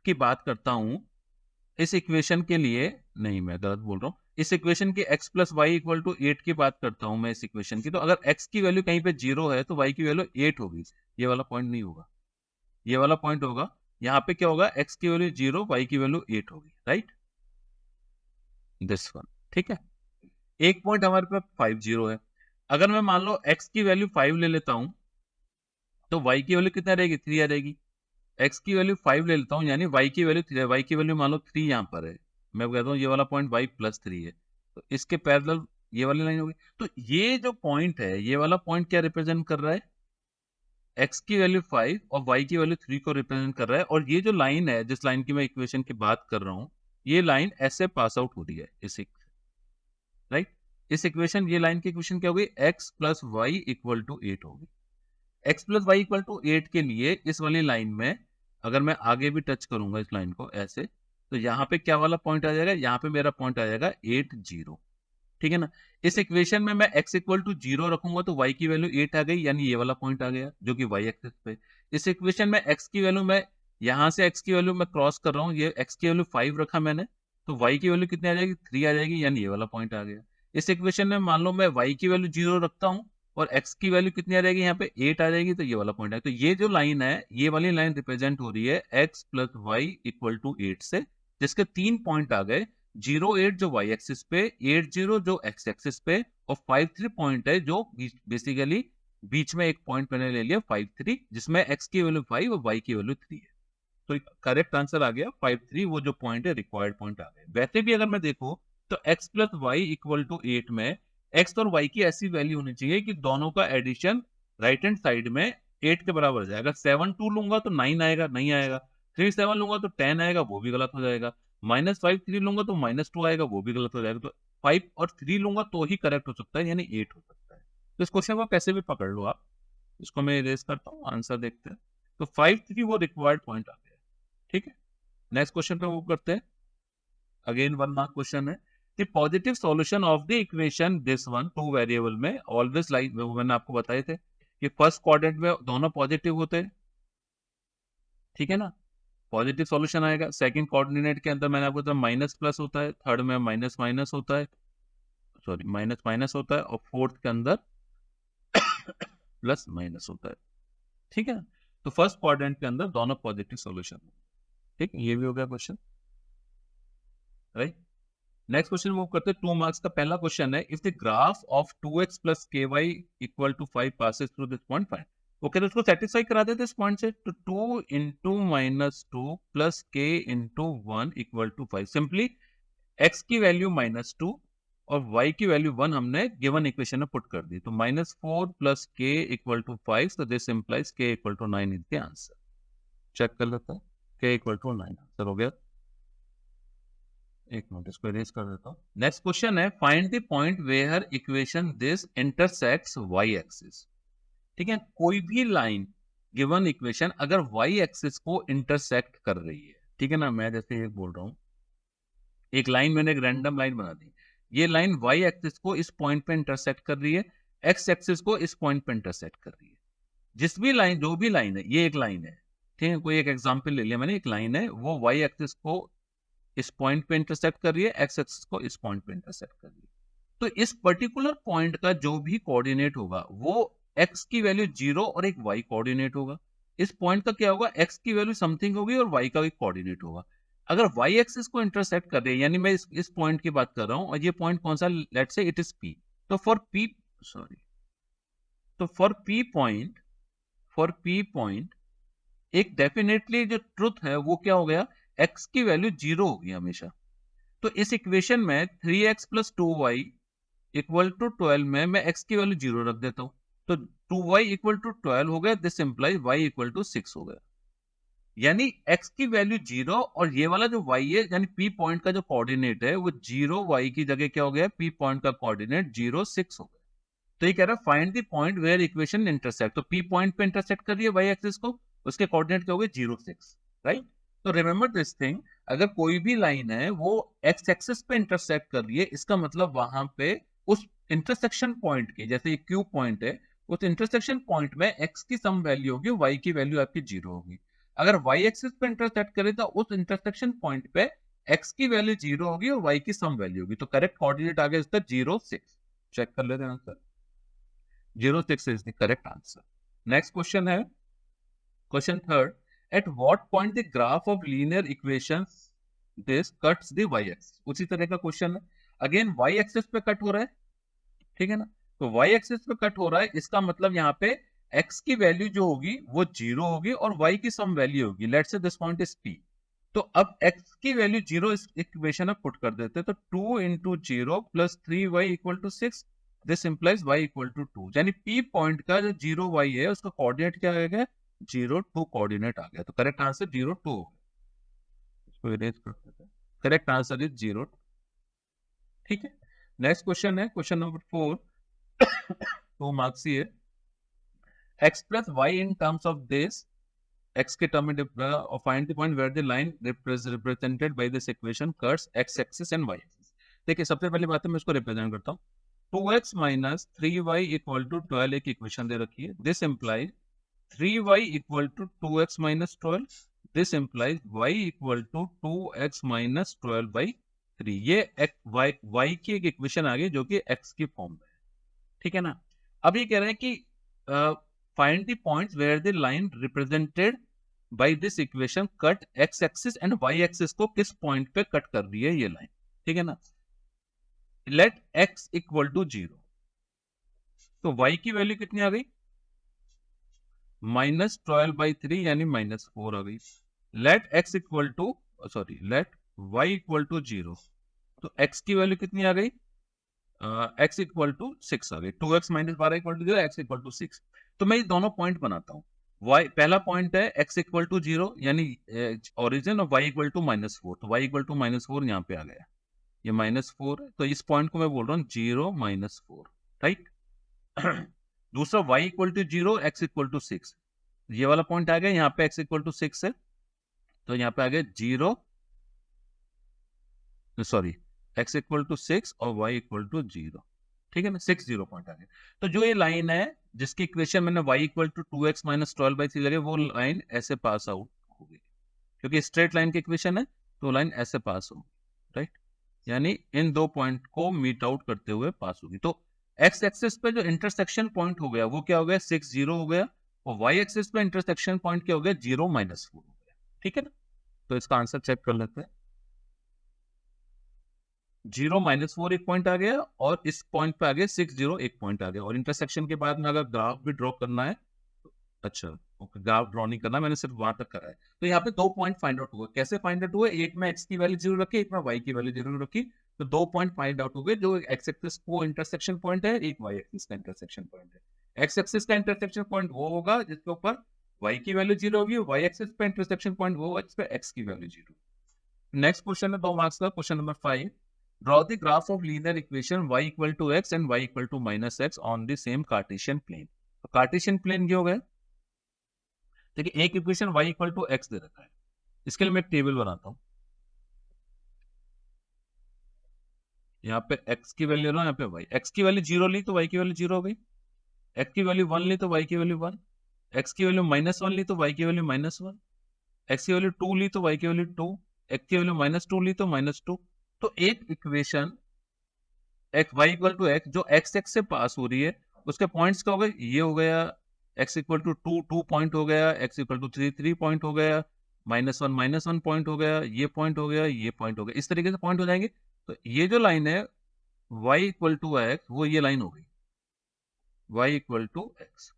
की बात करता हूं इस इक्वेशन के लिए, नहीं मैं गलत बोल रहा हूं, इस इक्वेशन की x plus y equal to 8 की बात करता हूं मैं इस इक्वेशन की, तो अगर x की वैल्यू कहीं पे 0 है तो y की वैल्यू 8 होगी। ये वाला पॉइंट नहीं होगा, ये वाला पॉइंट होगा। यहाँ पे क्या होगा, x की वैल्यू 0, y की वैल्यू 8 होगी, राइट, दिस वन। ठीक है, एक पॉइंट हमारे पास 5 0 है। अगर मैं मान लो x की वैल्यू 5 ले लेता हूं तो y की वैल्यू कितना रहेगी, 3 आ जाएगी। x की वैल्यू 5 ले लेता हूं यानी y की वैल्यू 3 है, y की वैल्यू मान लो 3 यहाँ पर है, मैं कहता हूँ ये वाला पॉइंट y प्लस 3 है, तो इसके पैरेलल ये वाली लाइन होगी। तो ये जो पॉइंट है, ये वाला पॉइंट क्या रिप्रेजेंट कर रहा है, x की वैल्यू 5 और y की वैल्यू 3 को रिप्रेजेंट कर रहा है। और ये जो लाइन है, जिस लाइन की मैं इक्वेशन की बात कर रहा हूँ, ये लाइन ऐसे पास आउट हो रही है इस, राइट। इस इक्वेशन, ये लाइन की इक्वेशन क्या होगी, x plus y equal to 8 होगी। x plus y equal to 8 के लिए इस वाली लाइन में अगर मैं आगे भी टच करूंगा इस लाइन को ऐसे, तो यहाँ पे क्या वाला पॉइंट आ जाएगा, यहाँ पे मेरा पॉइंट आ जाएगा 8 0। ठीक है ना। इस इक्वेशन में मैं x इक्वल टू 0 रखूंगा तो y की वैल्यू 8 आ गई, यानी ये वाला पॉइंट आ गया जो कि y एक्सिस पे। इस इक्वेशन में x की वैल्यू, मैं यहाँ से x की वैल्यू मैं क्रॉस कर रहा हूँ, ये x की वैल्यू 5 रखा मैंने, तो y की वैल्यू कितनी आ जाएगी, 3 आ जाएगी, यानी ये वाला पॉइंट आ गया। इस इक्वेशन में मान लो मैं y की वैल्यू 0 रखता हूँ और x की वैल्यू कितनी आ जाएगी, यहाँ पे 8 आ जाएगी, तो ये वाला पॉइंट है। तो ये जो लाइन है, ये वाली लाइन रिप्रेजेंट हो रही है x plus y equal to 8 से, जिसके 3 पॉइंट आ गए, 0 8 जो y एक्सिस पे, 8 0 जो x एक्सिस पे, और 5 3 पॉइंट है जो बेसिकली बीच में एक पॉइंट मैंने ले लिया 5 3, जिसमें x की वैल्यू 5 और y की वैल्यू 3 है। तो करेक्ट आंसर आ गया 5 3, वो जो पॉइंट है रिक्वायर्ड पॉइंट आ गया। वैसे भी अगर मैं देखूं तो x plus y equal to 8 में x और y की ऐसी वैल्यू होनी चाहिए कि दोनों का एडिशन राइट हैंड साइड में 8 के बराबर हो जाएगा। 7 2 लूंगा तो 9 आएगा, नहीं आएगा। 3 7 लूंगा तो 10 आएगा, वो भी गलत हो जाएगा। -5 3 लूंगा तो -2 आएगा, वो भी गलत हो जाएगा। तो 5 और 3 लूंगा तो ही करेक्ट हो सकता है, यानी 8 हो सकता है। तो इस क्वेश्चन को कैसे भी पकड़ लो आप। इसको मैं इरेज करता हूँ, आंसर देखते हैं। तो 5 3 वो रिक्वायर्ड पॉइंट आ गया। ठीक है, नेक्स्ट क्वेश्चन पे मूव करते हैं। अगेन 1 मार्क क्वेश्चन है। The positive solution of the equation this one, two variable में ऑलवेज लाइक, मैंने आपको बताए थे कि फर्स्ट क्वाड्रेंट में दोनों पॉजिटिव होते हैं, ठीक है ना, पॉजिटिव सॉल्यूशन आएगा। सेकंड कोऑर्डिनेट के अंदर मैंने आपको बताया माइनस प्लस होता है, थर्ड में माइनस माइनस होता है, सॉरी माइनस माइनस होता है, और फोर्थ के अंदर प्लस माइनस होता है। ठीक है, तो फर्स्ट क्वाड्रेंट के अंदर दोनों पॉजिटिव सॉल्यूशन। ठीक, ये भी हो गया question, right. Next question move करते हैं। 2 मार्क्स का पहला क्वेश्चन है, if the graph of 2x plus ky equal to 5 passes through this point, find. Okay, तो उसको सेटिस्फाई करा देते इस पॉइंट से। तो 2 into -2 plus k into 1 equal to 5। Simply x की वैल्यू -2 और y की वैल्यू 1 हमने गिवन इक्वेशन में पुट कर दी। तो -4 प्लस k इक्वल टू 5, तो this implies k equal to 9 is the answer. Check कर लेता है, k इक्वल टू 9 आंसर हो गया। एक मिनट, इसको इरेज कर देता हूँ। नेक्स्ट क्वेश्चन है, find the point where equation this intersects y axis. ठीक है, कोई भी लाइन गिवन इक्वेशन अगर वाई एक्सिस को इंटरसेक्ट कर रही है, ठीक है ना, मैं जैसे ये बोल रहा हूँ, एक लाइन मैंने एक रैंडम लाइन बना दी, ये लाइन वाई एक्सिस को इस पॉइंट पे इंटरसेक्ट कर रही है, एक्स एक्सिस को इस पॉइंट पे इंटरसेक्ट कर रही है। जिस भी लाइन, जो भी लाइन है, ये एक लाइन है, ठीक है, कोई एक एग्जांपल ले लिया मैंने, एक लाइन है, वो वाई एक्सिस को इस पॉइंट पे इंटरसेक्ट कर रही है, एक्स एक्सिस को इस पॉइंट पे इंटरसेक्ट कर रही है। तो इस पर्टिकुलर पॉइंट का जो भी कोऑर्डिनेट होगा वो एक्स की वैल्यू 0 और एक वाई कोऑर्डिनेट होगा। इस पॉइंट का क्या होगा, एक्स की वैल्यू समथिंग होगी और वाई का एक कोऑर्डिनेट होगा। अगर वाई एक्सिस को इंटरसेक्ट कर रही है, यानी मैं इस पॉइंट की बात कर रहा हूं, और ये पॉइंट कौन सा, let's say it is P. तो फॉर पी पॉइंट एक डेफिनेटली जो ट्रुथ है वो क्या हो गया, एक्स की वैल्यू 0 होगी हमेशा। तो इस इक्वेशन में 3x plus 2y equal to 12 में मैं x की वैल्यू 0 रख देता हूं, तो 2y इक्वल टू 12 हो गया। This implies y equal to 6 हो गया। यानी x की वैल्यू 0 और ये वाला जो y है, यानी p पॉइंट का जो कोऑर्डिनेट है वो 0 y की जगह क्या हो गया, p पॉइंट का कोऑर्डिनेट 0 6 हो गया। तो ये कह रहा है find the point where equation intersect. तो p पॉइंट पे इंटरसेक्ट कर रही है y एक्सिस को, उसके कोऑर्डिनेट क्या हो गए, 0 6, राइट। तो रिमेंबर दिस थिंग, अगर कोई भी लाइन है वो x एक्सिस पे इंटरसेक्ट कर रही है, इसका मतलब वहां पे उस इंटरसेक्शन पॉइंट के, जैसे ये Q पॉइंट है, उस इंटरसेक्शन पॉइंट में x की सम वैल्यू होगी, y की वैल्यू आपकी 0 होगी। अगर y एक्सिस पे इंटरसेक्ट करे तो उस इंटरसेक्शन पॉइंट पे x की वैल्यू 0 होगी और y की सम वैल्यू होगी। तो करेक्ट कोऑर्डिनेट आ गया इसका 0 6। चेक कर लेते हैं answer, 0 6 is the correct answer. Next question है, question third, at what point the graph of linear equations this cuts the y axis। उसी तरह का क्वेश्चन है, अगेन y एक्सिस पे कट हो रहा है, ठीक है ना। तो y एक्सिस पे कट हो रहा है, इसका मतलब यहाँ पे x की वैल्यू जो होगी वो 0 होगी और y की सम वैल्यू होगी, let's say this point is p। तो अब x की वैल्यू 0 इस इक्वेशन में पुट कर देते हैं, तो 2 into 0 plus 3y equal to 6, this implies y equal to 2। यानी p पॉइंट का जो 0 y है उसका कोऑर्डिनेट क्या आ गया, 0 2 कोऑर्डिनेट आ गया। तो करेक्ट आंसर 0 2 हो गया। इसको इरेज कर देते हैं, करेक्ट आंसर इज 0। ठीक है, नेक्स्ट क्वेश्चन है, क्वेश्चन नंबर 4, 2 मार्क्स ही है। Express y in terms of this, x के टर्म में find the point where the line represented by this equation cuts x axis and y axis. देखिए, सबसे पहली बात है, मैं इसको रिप्रेजेंट करता हूँ। 2x minus 3y equal to 12 एक इक्वेशन दे रखी है, this implies 3y equal to 2x minus 12, this implies y equal to 2x minus 12 by 3। ये y की एक इक्वेशन आ गई जो कि x की फॉर्म में है, ठीक है ना। अब ये कह रहे हैं कि find the points where the line represented by this equation cut x axis and y axis को किस पॉइंट पे कट कर रही है ये लाइन, ठीक है ना। लेट x इक्वल टू 0, तो y की वैल्यू कितनी आ गई, -12/3 यानी -4 आ गई। Let x equal to, sorry let y equal to 0, तो x की वैल्यू कितनी आ गई, एक्स इक्वल टू 6 आ गई, 2x minus 12 equal to 0, x equal to 6। तो मैं ये दोनों पॉइंट बनाता हूँ। y पहला पॉइंट है x इक्वल टू 0 यानी ओरिजिन, और y इक्वल टू -4, तो y इक्वल टू -4 यहाँ पे आ गया, ये -4 है, तो इस पॉइंट को मैं बोल रहा हूँ 0 -4, राइट। दूसरा y equal to 0, x equal to 6, ये वाला पॉइंट आ गया, यहाँ पे x इक्वल टू 6 है, तो यहाँ पे आ गया 0, सॉरी, x इक्वल टू 6 और y इक्वल टू 0, ठीक है ना, 6 0 पॉइंट आ गया। तो जो ये लाइन है जिसकी इक्वेशन मैंने y equal to 2x minus 12/3 लगे, वो लाइन ऐसे पास आउट होगी, क्योंकि स्ट्रेट लाइन की इक्वेशन है, तो लाइन ऐसे पास होगी, राइट, यानी इन दो पॉइंट को मीट आउट करते हुए पास होगी। तो x एक्सिस पे जो इंटरसेक्शन पॉइंट हो गया वो क्या हो गया, 6 0 हो गया, और y एक्सिस पे इंटरसेक्शन पॉइंट क्या हो गया, 0 -4 हो गया, ठीक है ना। तो इसका आंसर चेक कर लेते हैं। 0 -4 एक पॉइंट आ गया, और इस पॉइंट पे आ गया 6 0 एक पॉइंट आ गया, और इंटरसेक्शन के बाद में अगर ग्राफ भी ड्रॉ करना है, अच्छा ओके, ग्राफ ड्रॉ नहीं करना, मैंने सिर्फ वहां तक करा है। तो यहाँ पे दो पॉइंट फाइंड आउट हुए, कैसे फाइंड आउट हुए, एक में x की वैल्यू 0 रखी, एक में y की वैल्यू 0 रखी, तो दो पॉइंट फाइंड आउट हो गए, जो x एक्सिस को इंटरसेक्शन पॉइंट है, एक y एक्सिस का इंटरसेक्शन पॉइंट है। x एक्सिस का इंटरसेक्शन पॉइंट वो होगा जिसके ऊपर y की वैल्यू 0 होगी, y एक्सिस पे इंटरसेक्शन पॉइंट वो होगा जिस पे x की वैल्यू 0। नेक्स्ट क्वेश्चन है 2 मार्क्स का, question number 5। Draw the graph of linear equation y equal to x and y equal to -x on the same Cartesian plane। तो Cartesian plane क्या हो गया, देखिए एक equation y equal to x दे रखा है, इसके लिए मैं एक टेबल बनाता हूं। यहाँ पे x की वैल्यू ना, यहाँ पे y, x की वैल्यू 0 ली तो y की वैल्यू 0 हो गई, x की वैल्यू 1 ली तो y की वैल्यू 1, x की वैल्यू -1 ली तो y की वैल्यू -1, x की वैल्यू 2 ली तो y की वैल्यू 2, x की वैल्यू -2 ली तो -2। तो एक equation x y equal to x जो एक्स एक्स से पास हो रही है, उसके पॉइंट्स क्या हो गए, ये हो गया एक्स इक्वल टू 2 2 पॉइंट हो गया, एक्स इक्वल टू 3 3 पॉइंट हो गया, -1 पॉइंट हो गया, ये पॉइंट हो गया, ये पॉइंट हो गया, इस तरीके से पॉइंट हो जाएंगे। तो ये जो लाइन है y इक्वल टू एक्स, वो ये लाइन हो गई y इक्वल टू एक्स,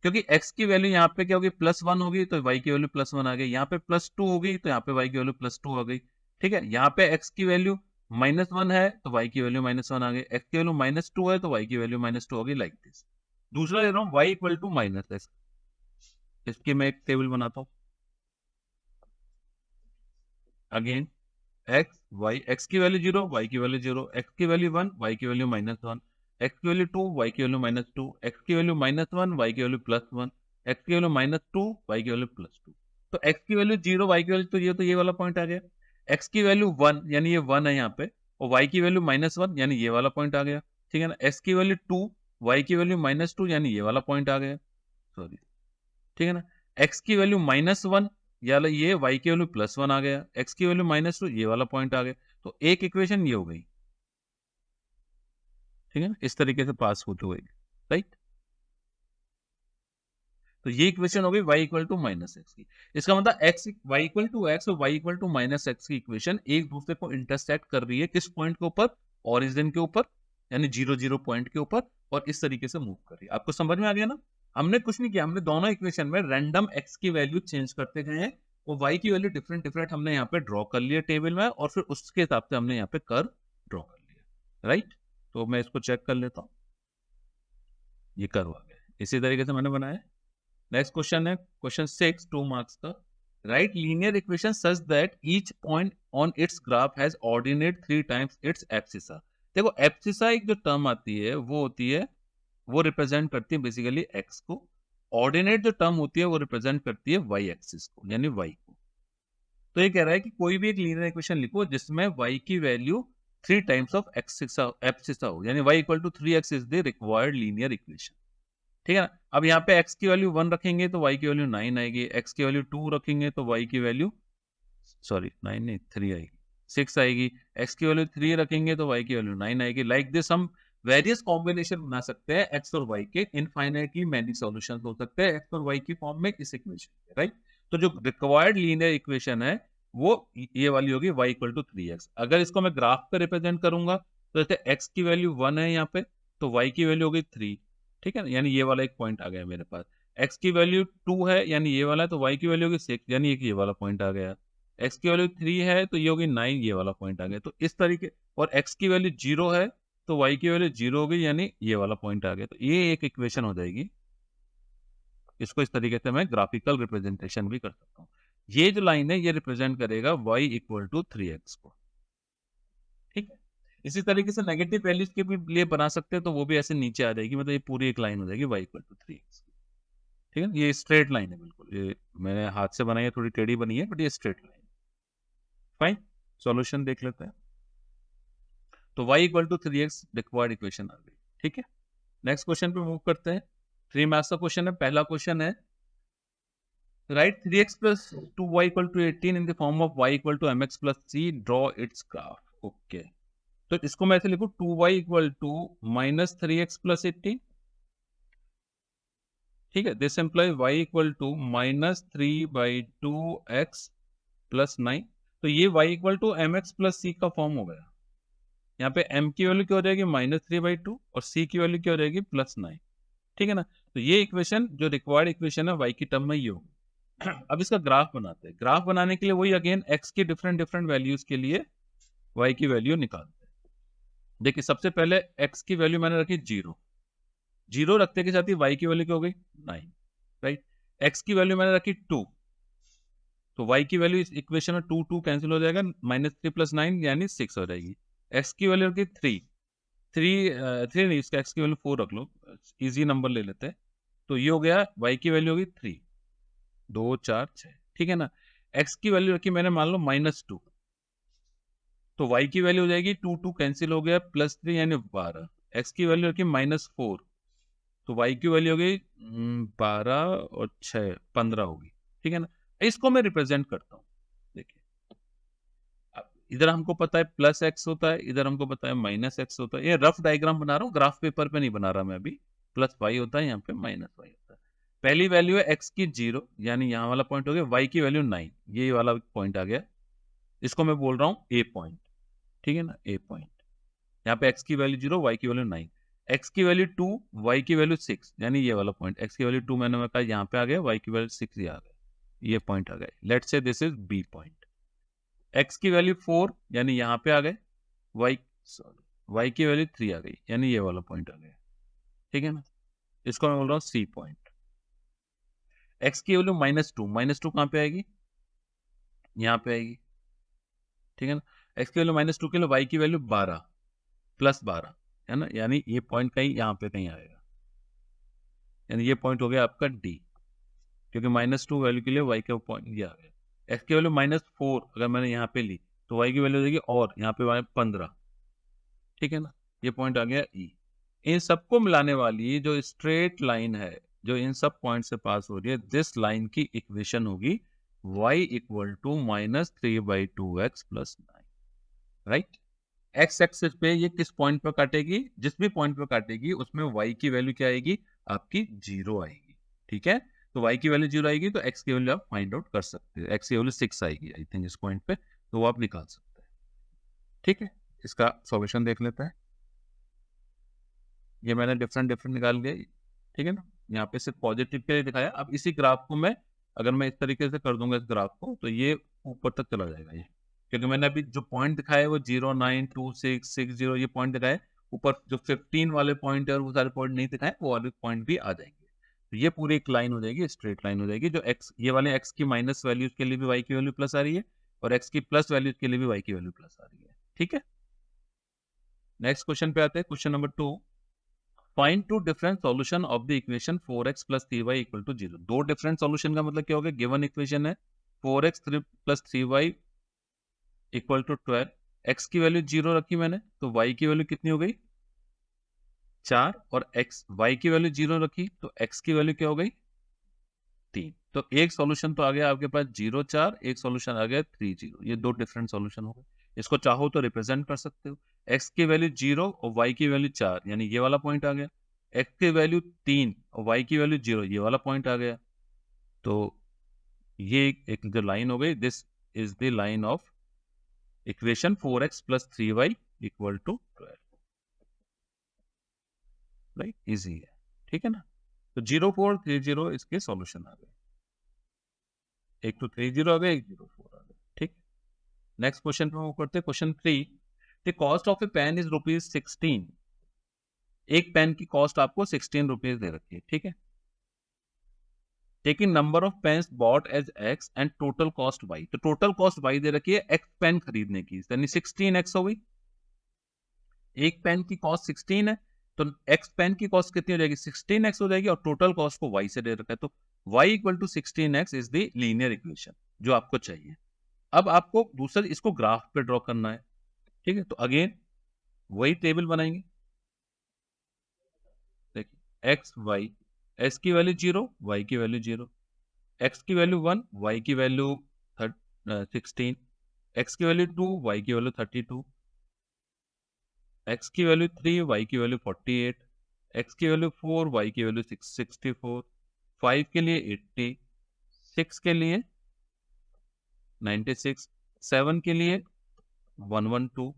क्योंकि x की वैल्यू यहाँ पे क्या होगी, +1 होगी, तो y की वैल्यू +1 आ गई, यहाँ पे +2 होगी, तो यहाँ पे y की वैल्यू +2 आ गई, ठीक है। यहाँ पे x की वैल्यू -1 है तो y की वैल्यू -1 आ गई, x की वैल्यू -2 है तो y की वैल्यू -2 होगी, लाइक दिस। दूसरा ले रहा हूँ y इक्वल टू -x, इसकी मैं एक टेबल बनाता हूँ। अगेन एक्स वाई, एक्स की वैल्यू 0, वाई की वैल्यू 0, एक्स की वैल्यू 1, वाई की वैल्यू -1, एक्स की वैल्यू 2, वाई की वैल्यू -2, एक्स की वैल्यू -1, वाई की वैल्यू +1, एक्स की वैल्यू -2, वाई की वैल्यू +2। तो एक्स की वैल्यू 0, वाई की वैल्यू तो ये वाला पॉइंट आ गया, एक्स की वैल्यू 1 यानी ये 1 है यहाँ पे, और वाई की वैल्यू -1 यानी ये वाला पॉइंट आ गया, ठीक है ना। एक्स की वैल्यू 2, वाई की वैल्यू -2 यानी ये वाला पॉइंट आ गया, सॉरी, ठीक है ना। एक्स की वैल्यू -1 या ये y की वैल्यू +1 आ गया, x की वैल्यू -2 ये वाला पॉइंट आ गया, तो एक इक्वेशन ये हो गई, ठीक है ना, इस तरीके से पास होते हुए, राइट। तो ये इक्वेशन हो गई y इक्वल टू -x की। इसका मतलब x y equal to x और y इक्वल टू -x की इक्वेशन एक दूसरे को इंटरसेक्ट कर रही है, किस पॉइंट के ऊपर, ओरिजिन के ऊपर, यानी 0 0 पॉइंट के ऊपर, और इस तरीके से मूव कर रही है। आपको समझ में आ गया ना। हमने कुछ नहीं किया, हमने दोनों इक्वेशन में रैंडम x की वैल्यू चेंज करते गए हैं, और y की वैल्यू डिफरेंट डिफरेंट हमने यहाँ पे ड्रॉ कर लिया टेबल में, और फिर उसके हिसाब से हमने यहाँ पे कर्व ड्रॉ कर लिया, राइट। तो मैं इसको चेक कर लेता हूँ, ये कर्व आ गया, इसी तरीके से मैंने बनाया। नेक्स्ट क्वेश्चन है क्वेश्चन 6, 2 मार्क्स का। Right linear equation such that each point on it's graph has ordinate 3 times it's abscissa. देखो एब्सिसा एक जो टर्म आती है वो होती है, वो रिप्रेजेंट करती है बेसिकली एक्स को, ऑर्डिनेट जो टर्म होती है वो रिप्रेजेंट करती है वाई एक्सिस को, यानी वाई को। तो ये कह रहा है कि कोई भी एक लीनियर इक्वेशन लिखो जिसमें वाई की वैल्यू 3 टाइम्स ऑफ एब्सिसा हो, यानी y equal to 3x is the required linear equation, ठीक है ना। अब यहाँ पे x की वैल्यू 1 रखेंगे तो y की वैल्यू 9 आएगी, x की वैल्यू 2 रखेंगे तो y की वैल्यू, सॉरी 9 नहीं 3 आएगी, 6 आएगी, x की वैल्यू 3 रखेंगे तो y की वैल्यू 9 आएगी। लाइक दिस हम वेरियस कॉम्बिनेशन बना सकते हैं x और y के, इनफाइनाइटली मैनी सॉल्यूशंस हो सकते हैं x और y की फॉर्म में इस इक्वेशन के, राइट। तो जो रिक्वायर्ड लीनियर इक्वेशन है वो ये वाली होगी y इक्वल टू 3x। अगर इसको मैं ग्राफ पे रिप्रेजेंट करूंगा तो जैसे x की वैल्यू 1 है यहाँ पे, तो y की वैल्यू होगी 3, ठीक है ना, यानी ये वाला एक पॉइंट आ गया मेरे पास। x की वैल्यू 2 है यानी ये वाला, तो y की वैल्यू होगी 6 यानी ये वाला पॉइंट आ गया। x की वैल्यू 3 है तो ये होगी 9, ये वाला पॉइंट आ गया। तो इस तरीके, और x की वैल्यू 0 है तो y की वैल्यू 0 हो गई, यानी ये वाला पॉइंट आ गया। तो ये एक इक्वेशन हो जाएगी। इसको इस तरीके से मैं ग्राफिकल रिप्रेजेंटेशन भी कर सकता हूँ। ये जो लाइन है ये रिप्रेजेंट करेगा y इक्वल टू 3x को, ठीक है। इसी तरीके से नेगेटिव वैल्यूज के भी लिए बना सकते हैं, तो वो भी ऐसे नीचे आ जाएगी, मतलब ये पूरी एक लाइन हो जाएगी y इक्वल टू 3x, ठीक है। ये स्ट्रेट लाइन है बिल्कुल, ये मैंने हाथ से बनाई है, थोड़ी टेढ़ी बनी है, बट ये स्ट्रेट लाइन। फाइन, सॉल्यूशन देख लेते हैं। तो y equal to 3x required equation आ गई, ठीक है। नेक्स्ट क्वेश्चन पे मूव करते हैं। 3 मैथ्स का क्वेश्चन है। पहला क्वेश्चन है, right 3x plus 2y equal to 18 in the form of y equal to mx plus c, draw its graph। Okay, तो इसको मैं ऐसे लिखूं 2y equal to minus 3x plus 18, ठीक है। This implies y equal to minus 3/2x plus 9। तो ये y equal to mx plus c का फॉर्म हो गया। यहाँ पे m की वैल्यू क्या हो जाएगी -3/2 और c की वैल्यू क्या हो जाएगी +9, ठीक है ना। तो ये इक्वेशन जो रिक्वायर्ड इक्वेशन है y की टर्म में ये होगी। अब इसका ग्राफ बनाते हैं। ग्राफ बनाने के लिए वही अगेन x की डिफरेंट डिफरेंट वैल्यूज के लिए y की वैल्यू निकालते हैं। देखिए सबसे पहले x की वैल्यू मैंने रखी 0, 0 रखते के साथ ही y की वैल्यू क्या हो गई 9, राइट। x की वैल्यू मैंने रखी 2, तो y की वैल्यू इस इक्वेशन में 2 2 कैंसिल हो जाएगा, -3 + 9 यानी 6 हो जाएगी। x की वैल्यू रखी 3, 3 नहीं, इसका x की वैल्यू 4 रख लो, इजी नंबर ले लेते हैं। तो ये हो गया, y की वैल्यू होगी 3, 2 4 6, ठीक है ना। x की वैल्यू रखी मैंने मान लो -2, तो y की वैल्यू हो जाएगी 2 2 कैंसिल हो गया, +3 यानी 12। x की वैल्यू रखी -4, तो y की वैल्यू हो गई 12 और 6 15 होगी, ठीक है ना। इसको मैं रिप्रेजेंट करता हूँ। देखिए अब इधर हमको पता है +x होता है, इधर हमको पता है -x होता है। ये रफ डायग्राम बना रहा हूँ, ग्राफ पेपर पे नहीं बना रहा मैं अभी। +y होता है, यहाँ पे -y होता है। पहली वैल्यू है x की 0, यानी यहाँ वाला पॉइंट हो गया, y की वैल्यू 9, ये वाला पॉइंट आ गया। इसको मैं बोल रहा हूँ a पॉइंट, ठीक है ना, a पॉइंट। यहाँ पे x की वैल्यू 0, y की वैल्यू 9, x की वैल्यू 2, y की वैल्यू 6, यानी ये वाला पॉइंट। x की वैल्यू 2 मैंने कहा यहाँ पे आ गया, y की वैल्यू 6 ये आ गया, ये पॉइंट आ गया। Let's say this is b point. x की वैल्यू 4, यानी यहाँ पे आ गए, y की वैल्यू 3 आ गई, यानी ये वाला पॉइंट आ गया, ठीक है ना। इसको मैं बोल रहा हूँ c पॉइंट। x की वैल्यू -2, -2 कहाँ पे आएगी, यहाँ पे आएगी, ठीक है ना। x की वैल्यू -2 के लिए y की वैल्यू 12 +12 है ना, यानी ये पॉइंट कहीं यहाँ पे कहीं आएगा, यानी ये पॉइंट हो गया आपका D, क्योंकि -2 वैल्यू के लिए y का पॉइंट ये आ गया। x की वैल्यू -4 अगर मैंने यहाँ पे ली, तो y की वैल्यू देगी और यहाँ पे 15, ठीक है ना, ये पॉइंट आ गया E। इन सबको मिलाने वाली जो स्ट्रेट लाइन है, जो इन सब पॉइंट से पास हो रही है, दिस लाइन की इक्वेशन होगी y equal to -3/2x + 9, right. X axis पे ये किस पॉइंट पर काटेगी, जिस भी पॉइंट पर काटेगी उसमें y की वैल्यू क्या आएगी, आपकी 0 आएगी, ठीक है। तो y की वैल्यू 0 आएगी, तो x की वैल्यू आप फाइंड आउट कर सकते हैं। x की वैल्यू 6 आएगी आई थिंक इस पॉइंट पे, तो वो आप निकाल सकते हैं, ठीक है। इसका सॉल्यूशन देख लेते हैं। ये मैंने डिफरेंट डिफरेंट निकाल लिया, ठीक है ना। यहाँ पे सिर्फ पॉजिटिव के लिए दिखाया। अब इसी ग्राफ को मैं, अगर मैं इस तरीके से कर दूंगा इस ग्राफ को, तो ये ऊपर तक चला जाएगा ये, क्योंकि मैंने अभी जो पॉइंट दिखाया है वो 0 9 2 6 6 0 ये पॉइंट दिखाए। ऊपर जो 15 वाले पॉइंट है और वो सारे पॉइंट नहीं दिखाए, वो वाले पॉइंट भी आ जाएंगे। तो ये पूरी एक लाइन हो जाएगी, स्ट्रेट लाइन हो जाएगी। जो एक्स, ये वाले एक्स की माइनस वैल्यूज के लिए भी वाई की वैल्यू प्लस आ रही है, और एक्स की प्लस वैल्यूज के लिए भी वाई की वैल्यू प्लस आ रही है, ठीक है। नेक्स्ट क्वेश्चन पे आते हैं, question number 2। Find two different solution of the equation 4x + 3y = 0। दो डिफरेंट सॉल्यूशन का मतलब क्या हो गया, गिवन इक्वेशन है 4x + 3y = 12, x की वैल्यू 0 रखी मैंने, तो y की वैल्यू कितनी हो गई 4, और y की वैल्यू 0 रखी, तो x की वैल्यू क्या हो गई 3। तो एक सॉल्यूशन तो आ गया आपके पास 0 4, एक सॉल्यूशन आ गया 3 0, ये दो डिफरेंट सॉल्यूशन हो गए। इसको चाहो तो रिप्रेजेंट कर सकते हो, x की वैल्यू 0 और y की वैल्यू 4, यानी ये वाला पॉइंट आ गया। x की वैल्यू 3 और y की वैल्यू 0, ये वाला पॉइंट आ गया। तो ये एक जो लाइन हो गई, this is the line of equation 4x + 3y = 12, right. Easy है, ठीक है ना। तो 0 4 3 0 इसके सॉल्यूशन आ गए, एक तो 3 0 आ गए, एक 0 4 आ गए, ठीक। नेक्स्ट क्वेश्चन पे मूव करते हैं, question 3। The cost of a pen is ₹16 एक पेन की कॉस्ट आपको 16 रुपीज दे रखी है, ठीक है। Taking number of pens bought as x and total cost y, तो टोटल कॉस्ट वाई दे रखी है एक्स पेन खरीदने की, यानी 16x हो गई। एक पेन की कॉस्ट 16 है, तो एक्स पेन की कॉस्ट कितनी हो जाएगी, 16x हो जाएगी, और टोटल कॉस्ट को वाई से दे रखा है, तो y equal to 16x is the linear equation जो आपको चाहिए। अब आपको दूसरा इसको ग्राफ पे ड्रॉ करना है, ठीक है। तो अगेन वही टेबल बनाएंगे, देखिए एक्स वाई, एस की वैल्यू 0, वाई की वैल्यू 0, एक्स की वैल्यू 1, वाई की वैल्यू 16, एक्स की वैल्यू 2, वाई की वैल्यू 32, एक्स की वैल्यू 3, वाई की वैल्यू 48, एक्स की वैल्यू 4, वाई की वैल्यू 64, 5 के लिए 80, 6 के लिए 96, 7 के लिए 112,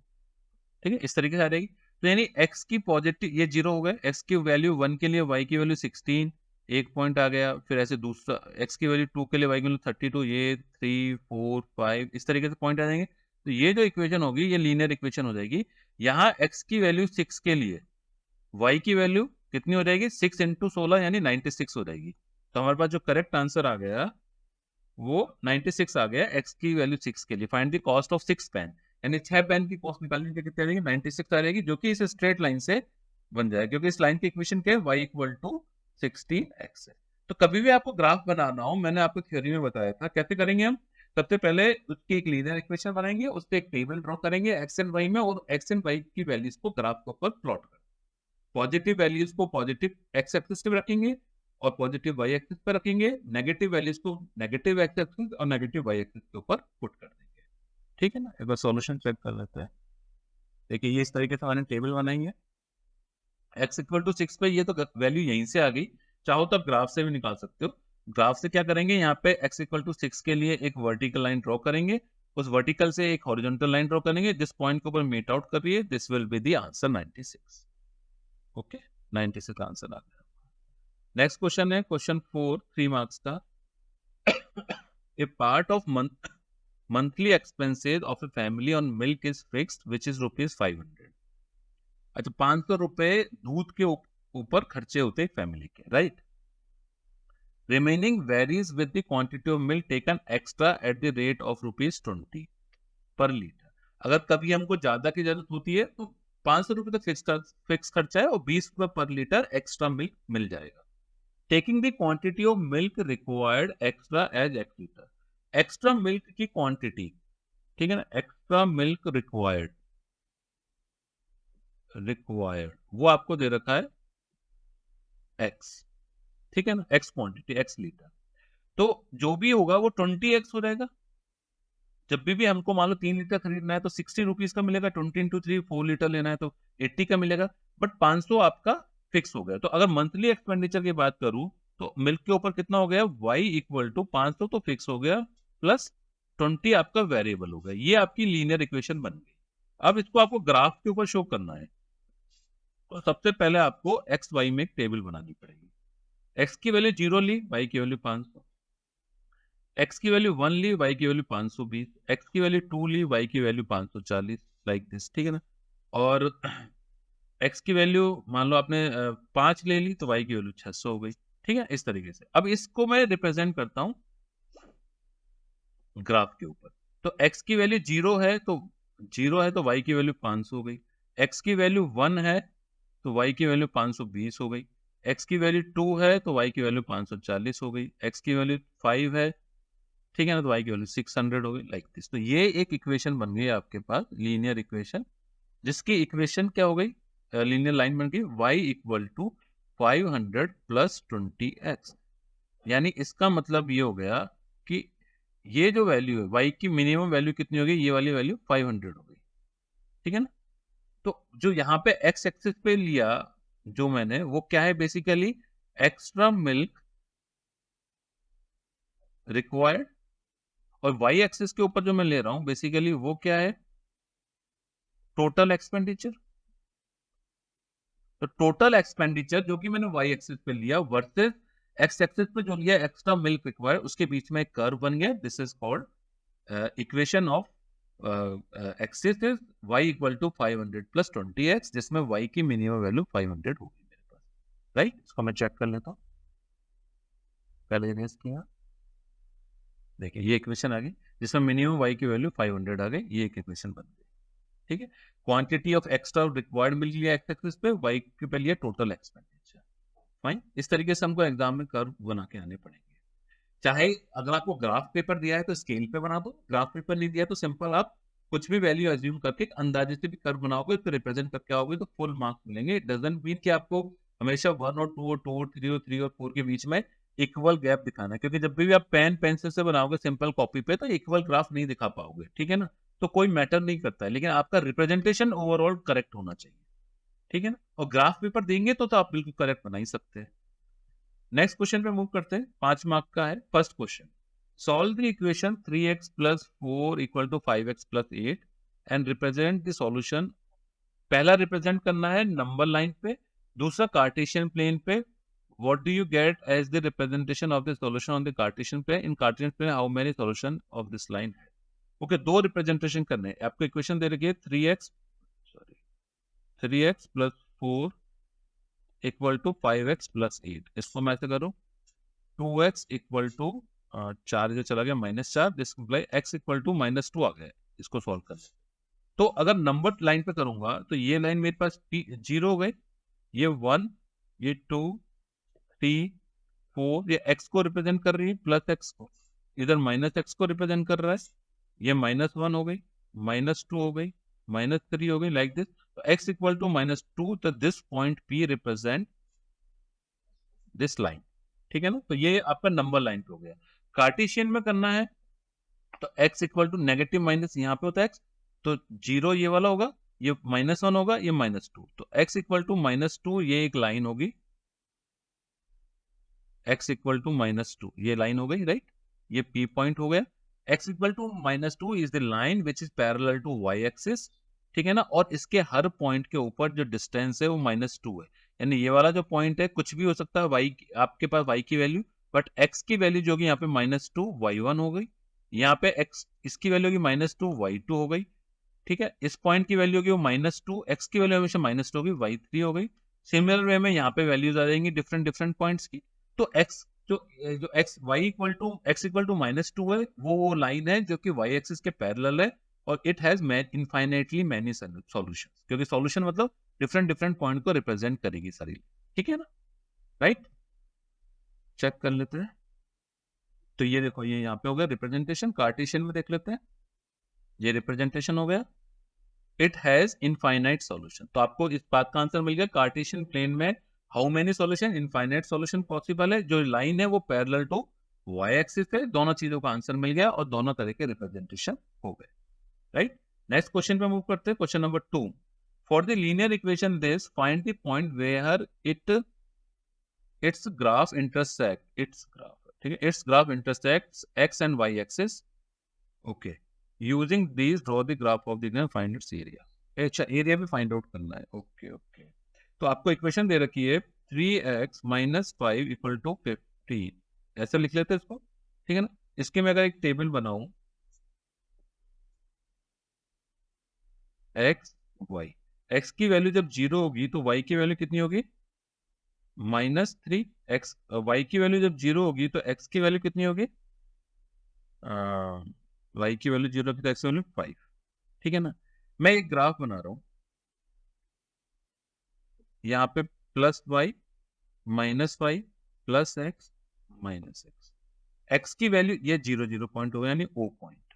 ठीक है। इस तरीके से आ जाएगी। तो यानी x की पॉजिटिव, ये 0 हो गए, x की वैल्यू 1 के लिए y की वैल्यू 16, एक पॉइंट आ गया। फिर ऐसे दूसरा x की वैल्यू 2 के लिए y की वैल्यू 32, ये 3 4 5 इस तरीके से पॉइंट आ जाएंगे। तो ये जो इक्वेशन होगी ये लीनियर इक्वेशन हो जाएगी। यहाँ x की वैल्यू 6 के लिए y की वैल्यू कितनी हो जाएगी, 6 इंटू 16 यानी 96 हो जाएगी। तो हमारे पास जो करेक्ट आंसर आ गया वो 96 आ गया x की वैल्यू 6 के लिए। Find the cost of 6 pen, यानी 6 पेन की कॉस्ट निकालने के कितनी आ जाएगी, 96 आ जाएगी, जो कि इस स्ट्रेट लाइन से बन जाएगा, क्योंकि इस लाइन की इक्वेशन क्या है, y इक्वल टू 16x है। तो कभी भी आपको ग्राफ बनाना हो, मैंने आपको थ्योरी में बताया था कैसे करेंगे हम। सबसे पहले उसकी एक लीनियर इक्वेशन बनाएंगे, उससे एक टेबल ड्रॉ करेंगे एक्स एंड वाई में, और एक्स एंड वाई की वैल्यूज को ग्राफ के ऊपर प्लॉट करेंगे। पॉजिटिव वैल्यूज को पॉजिटिव एक्स एक्सिस पे रखेंगे और पॉजिटिव वाई एक्सिस पे रखेंगे, नेगेटिव वैल्यूज को नेगेटिव एक्स एक्सिस और नेगेटिव वाई एक्सिस के ऊपर पुट कर देंगे, ठीक है ना। एक बार सॉल्यूशन चेक कर लेते हैं। देखिए ये इस तरीके से हमारे टेबल बनाएंगे, x इक्वल टू 6 पे ये तो वैल्यू यहीं से आ गई, चाहो तो आप ग्राफ से भी निकाल सकते हो। ग्राफ से क्या करेंगे, यहाँ पे x इक्वल टू 6 के लिए एक वर्टिकल लाइन ड्रॉ करेंगे, उस वर्टिकल से एक हॉरिजॉन्टल लाइन ड्रॉ करेंगे, जिस पॉइंट के ऊपर मीट आउट कर रही है, this will be the answer 96। Okay, 96 answer आ गया। नेक्स्ट क्वेश्चन है क्वेश्चन 4, 3 मार्क्स का। A part of monthly expenses of a family on milk is fixed which is ₹500। अच्छा, 500 रुपए दूध के ऊपर खर्चे होते हैं फैमिली के, right. Remaining varies with the quantity of milk taken extra at the rate of ₹20 पर लीटर। अगर कभी हमको ज्यादा की जरूरत होती है तो 500 रुपए तो फिक्स खर्चा है, और 20 रुपए पर लीटर एक्स्ट्रा मिल्क मिल जाएगा। Taking the quantity of milk required extra as x litre, extra milk की क्वांटिटी, ठीक है ना, एक्स्ट्रा मिल्क रिक्वायर्ड वो आपको दे रखा है x, ठीक है ना, x क्वांटिटी x लीटर। तो जो भी होगा वो 20x हो जाएगा। जब भी हमको मान लो 3 लीटर खरीदना है तो 60 रुपीज का मिलेगा, 20 इंटू 3 4 लीटर लेना है तो 80 का मिलेगा, बट 500 आपका फिक्स हो गया। तो अगर मंथली एक्सपेंडिचर की बात करूं तो मिल्क के ऊपर कितना हो गया, y इक्वल टू 500 तो फिक्स हो गया, प्लस 20 आपका वेरिएबल हो गया। ये आपकी लीनियर इक्वेशन बन गई। अब इसको आपको ग्राफ के ऊपर शो करना है, तो सबसे पहले आपको एक्स वाई में एक टेबल बनानी पड़ेगी। एक्स की वैल्यू 0 ली, वाई की वैल्यू 500, एक्स की वैल्यू 1 ली, वाई की वैल्यू 520, एक्स की वैल्यू 2 ली, वाई की वैल्यू 540, लाइक दिस, ठीक है ना। और एक्स की वैल्यू मान लो आपने 5 ले ली, तो वाई की वैल्यू 600 हो गई, ठीक है, इस तरीके से। अब इसको मैं रिप्रेजेंट करता हूं ग्राफ के ऊपर। तो एक्स की वैल्यू 0 है तो वाई की वैल्यू 500 हो गई, एक्स की वैल्यू 1 है तो वाई की वैल्यू 520 हो गई, एक्स की वैल्यू 2 है तो वाई की वैल्यू 540 हो गई, एक्स की वैल्यू 5 है, ठीक है ना, तो y की वैल्यू 600 हो गई, लाइक दिस। तो ये एक इक्वेशन बन गई आपके पास, लीनियर इक्वेशन, जिसकी इक्वेशन क्या हो गई, लीनियर लाइन बन गई, y equal to 500 plus 20x। यानी इसका मतलब ये हो गया कि ये जो वैल्यू है y की मिनिमम वैल्यू कितनी हो गई, ये वाली वैल्यू 500 हो गई, ठीक है ना। तो जो यहाँ पे x एक्सिस पे लिया जो मैंने, वो क्या है, बेसिकली एक्स्ट्रा मिल्क रिक्वायर्ड, और वाई एक्सिस के ऊपर जो मैं ले रहा हूं बेसिकली वो क्या है, टोटल एक्सपेंडिचर। तो टोटल एक्सपेंडिचर जो कि मैंने वाई एक्सिस पे लिया वर्सेस एक्स एक्सिस पे जो लिया एक्स्ट्रा मिल्क रिक्वायर्ड, उसके बीच में एक कर्व बन गया, this is called equation of axis is y equal to 500 plus 20x, जिसमें y की मिनिमम वैल्यू 500 होगी मेरे पास, राइट। इसको मैं चेक कर लेता हूँ, पहले इरेज किया, देखिए ये इक्वेशन आ गई जिसमें मिनिमम y की वैल्यू 500 आ गई, ये एक इक्वेशन बन गई, ठीक है। क्वांटिटी ऑफ एक्स्ट्रा रिक्वायर्ड मिल गया एक्स एक्सिस पे, y के लिए टोटल एक्सपेंडिचर, फाइन। इस तरीके से हमको एग्जाम में कर्व बना के आने पड़ेंगे। चाहे अगर आपको ग्राफ पेपर दिया है तो स्केल पे बना दो, ग्राफ पेपर नहीं दिया तो सिंपल आप कुछ भी वैल्यू अज्यूम करके अंदाजे से भी कर्व बनाओगे तो रिप्रेजेंट करके आओगे तो फुल मार्क्स मिलेंगे। इट डजंट मीन कि आपको हमेशा 1 और 2 और 2 और 3 और 3 और 4 के बीच में इक्वल गैप दिखाना है, क्योंकि जब भी आप पेन पेंसिल से बनाओगे सिंपल कॉपी पे तो इक्वल ग्राफ नहीं दिखा पाओगे, ठीक है ना। तो कोई मैटर नहीं करता है, लेकिन आपका रिप्रेजेंटेशन ओवरऑल करेक्ट होना चाहिए, ठीक है ना। और ग्राफ पेपर देंगे तो आप बिल्कुल करेक्ट बना ही सकते हैं। नेक्स्ट क्वेश्चन पे मूव करते हैं, 5 मार्क का है। First question, solve the equation 3x plus 4 equal to 5x plus 8 and represent the solution. पहला रिप्रेजेंट करना है नंबर लाइन पे, दूसरा कार्टेशियन प्लेन पे। What do you get as the representation of the solution on the Cartesian plane, in Cartesian plane how many solution of this line है। ओके, दो रिप्रेजेंटेशन करने हैं आपको। इक्वेशन दे रखी है 3x plus 4 equal to 5x plus 8। इसको मैं ऐसे करूं, 2x इक्वल टू 4 जो चला गया -4, डिस्प्ले x इक्वल टू -2 आ गया। इसको सॉल्व कर, तो अगर नंबर लाइन पे करूंगा तो ये लाइन मेरे पास 0 हो गई, ये 1, ये 2, 3, 4, ये x को रिप्रेजेंट कर रही है, प्लस x को, इधर -x को रिप्रेजेंट कर रहा है, ये -1 हो गई, -2 हो गई, -3 हो गई, लाइक दिस। तो x इक्वल टू -2, तो this point P represent this line, ठीक है ना। तो ये आपका नंबर लाइन पे हो गया। कार्टेशियन में करना है तो x equal to negative minus यहाँ पे होता है x, तो 0 ये वाला होगा, ये -1 होगा, ये -2, तो x इक्वल टू -2 ये एक लाइन होगी, x इक्वल टू -2 ये लाइन हो गई, राइट। ये P पॉइंट हो गया। x equal to -2 is the line which is parallel to y axis, ठीक है ना। और इसके हर पॉइंट के ऊपर जो डिस्टेंस है वो -2 है, यानी ये वाला जो पॉइंट है कुछ भी हो सकता है, y आपके पास y की वैल्यू, बट x की वैल्यू जो होगी यहाँ पे -2 y1 हो गई, यहाँ पे x इसकी वैल्यू होगी -2 y2 हो गई, ठीक है। इस पॉइंट की वैल्यू होगी वो -2, x की वैल्यू हमेशा -2 होगी, y3 हो गई। सिमिलर वे में यहाँ पे वैल्यूज आ जाएंगी डिफरेंट डिफरेंट पॉइंट्स की। तो x जो जो x y इक्वल टू -2 है, वो लाइन है जो कि y एक्सिस के पैरेलल है, और it has infinitely many solutions, क्योंकि सॉल्यूशन मतलब डिफरेंट डिफरेंट पॉइंट को रिप्रेजेंट करेगी सारी, ठीक है ना, राइट। चेक कर लेते हैं, तो ये देखो ये यहाँ पे हो गया रिप्रेजेंटेशन। कार्टेशियन में देख लेते हैं, ये रिप्रेजेंटेशन हो गया, इट हैज इनफाइनाइट सॉल्यूशन। तो आपको इस बात का आंसर मिल गया, कार्टेशियन प्लेन में how many solution, infinite solution possible है। जो लाइन है वो पैरेलल टू y एक्सिस है। दोनों चीजों का आंसर मिल गया और दोनों तरह के रिप्रेजेंटेशन हो गए, राइट। नेक्स्ट क्वेश्चन पे मूव करते हैं, question number 2। For the linear equation this find the point where its graph intersect, its graph, ठीक है, its graph intersects x and y axis, okay. Using this draw the graph of the find its area. अच्छा, एरिया भी फाइंड आउट करना है, ओके ओके। तो आपको इक्वेशन दे रखी है 3x - 5 इक्वल टू 15, ऐसे लिख लेते हैं इसको, ठीक है ना। इसके मैं अगर एक टेबल बनाऊं, x y, x की वैल्यू जब 0 होगी तो y की वैल्यू कितनी होगी, -3, x y की वैल्यू जब 0 होगी तो x की वैल्यू कितनी होगी, y की वैल्यू 0 होगी तो x की वैल्यू 5, ठीक है ना। मैं एक ग्राफ बना रहा हूं, यहाँ पे +y -5 +x -x, x की वैल्यू ये 0 0 पॉइंट हो गया, यानी O पॉइंट।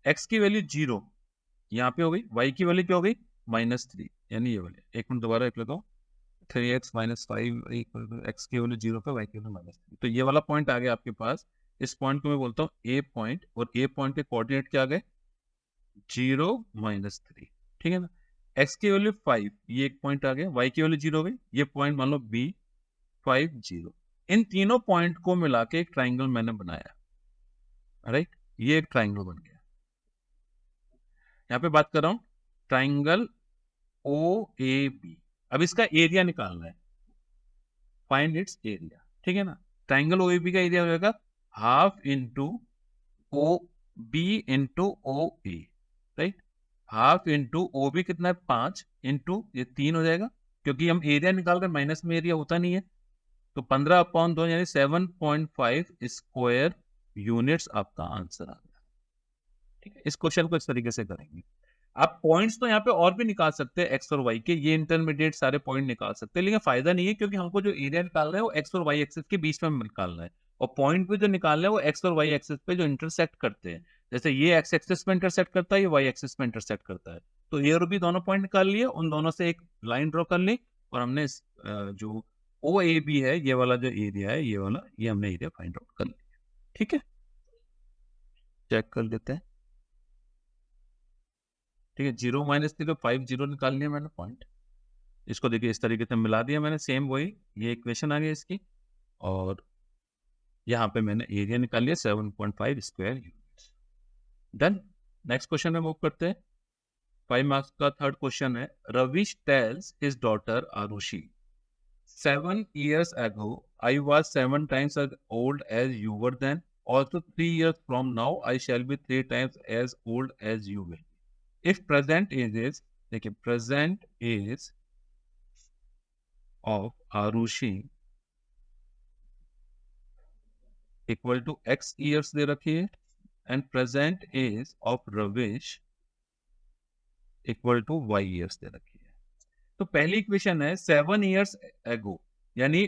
x की वैल्यू 0 यहाँ पे हो गई, y की वैल्यू क्या हो गई, -3, यानी ये वाली। एक मिनट दोबारा एक लेता हूँ, 3x - 5 x की वैल्यू 0 पे, y की वैल्यू -3, तो ये वाला पॉइंट आ गया आपके पास। इस पॉइंट को मैं बोलता हूँ A पॉइंट, और A पॉइंट के कोऑर्डिनेट क्या आ गए, 0 -3, ठीक है ना। x की वैल्यू 5, ये एक पॉइंट आ गया, y की वैल्यू 0 हो गई, ये पॉइंट मान लो B 5 0। इन तीनों पॉइंट को मिला के एक ट्राइंगल मैंने बनाया, राइट। ये एक ट्राइंगल बन गया। यहाँ पे बात कर रहा हूं ट्राइंगल OAB। अब इसका एरिया निकालना है, फाइंड इट्स एरिया, ठीक है ना। ट्राइंगल OAB का एरिया हो जाएगा ½ into OB into OA, half into O B कितना है 5 इंटू ये 3 हो जाएगा, क्योंकि हम एरिया निकाल रहे माइनस में एरिया होता नहीं है, तो 15/2 यानी 7.5 स्क्वायर यूनिट्स आपका आंसर आ गया। ठीक है, इस क्वेश्चन को इस तरीके से करेंगे। आप पॉइंट्स तो यहाँ पे और भी निकाल सकते हैं एक्स और वाई के, ये इंटरमीडिएट सारे पॉइंट निकाल सकते हैं, लेकिन फायदा नहीं है क्योंकि हमको जो एरिया निकालना है वो एक्स और वाई एक्सिस के बीच में निकालना है, और पॉइंट भी जो निकालना है वो एक्स और वाई एक्सिस पे जो इंटरसेक्ट करते हैं, जैसे ये एक्स एक्सिस पे इंटरसेक्ट करता है, ये वाई एक्सिस पे इंटरसेक्ट करता है, तो ये और भी दोनों पॉइंट निकाल लिए, उन दोनों से एक लाइन ड्रॉ कर ली, और हमने जो ओ ए बी है, ये वाला जो एरिया है, ये वाला, ये हमने एरिया फाइंड आउट कर लिया। ठीक है, चेक कर लेते हैं। ठीक है, 0 माइनस 0 5 0 निकाल लिया मैंने पॉइंट, इसको देखिए इस तरीके से मिला दिया मैंने, सेम वही ये इक्वेशन आ गई इसकी, और यहाँ पे मैंने एरिया निकाल लिया 7.5 square units. Done. Next question में मूव करते हैं। 5 मार्क्स का थर्ड क्वेश्चन है, Ravish tells his daughter Aarushi 7 years ago I was 7 times as old as you were then, also 3 years from now I shall be 3 times as old as you will. If present age is, देखिए present age of Arushi equal to x years दे रखी है, and present age of Ravish equal to y years दे रखी है। तो पहली इक्वेशन है 7 years ago, यानी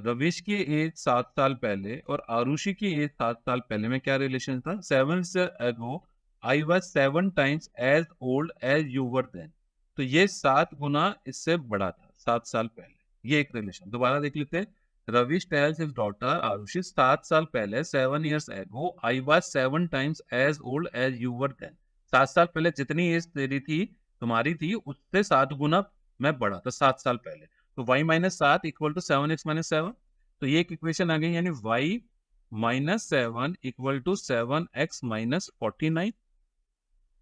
रविश की एज 7 साल पहले और आरुषि की एज 7 साल पहले में क्या रिलेशन था? 7 ago I was 7 times as old as you were then. तो ये 7 गुना इससे बड़ा था 7 साल पहले, ये एक रिलेशन। दोबारा देख लेते हैं। रविश टेल्स हिज डॉटर आरुषि 7 साल पहले 7 years ago I was 7 times as old as you were then. 7 साल पहले जितनी एज तेरी थी, तुम्हारी थी, उससे 7 गुना मैं बड़ा था 7 साल पहले। तो y minus 7 equal to 7x minus 7, तो ये एक इक्वेशन आ गई, यानी y minus 7 equal to 7x minus 49।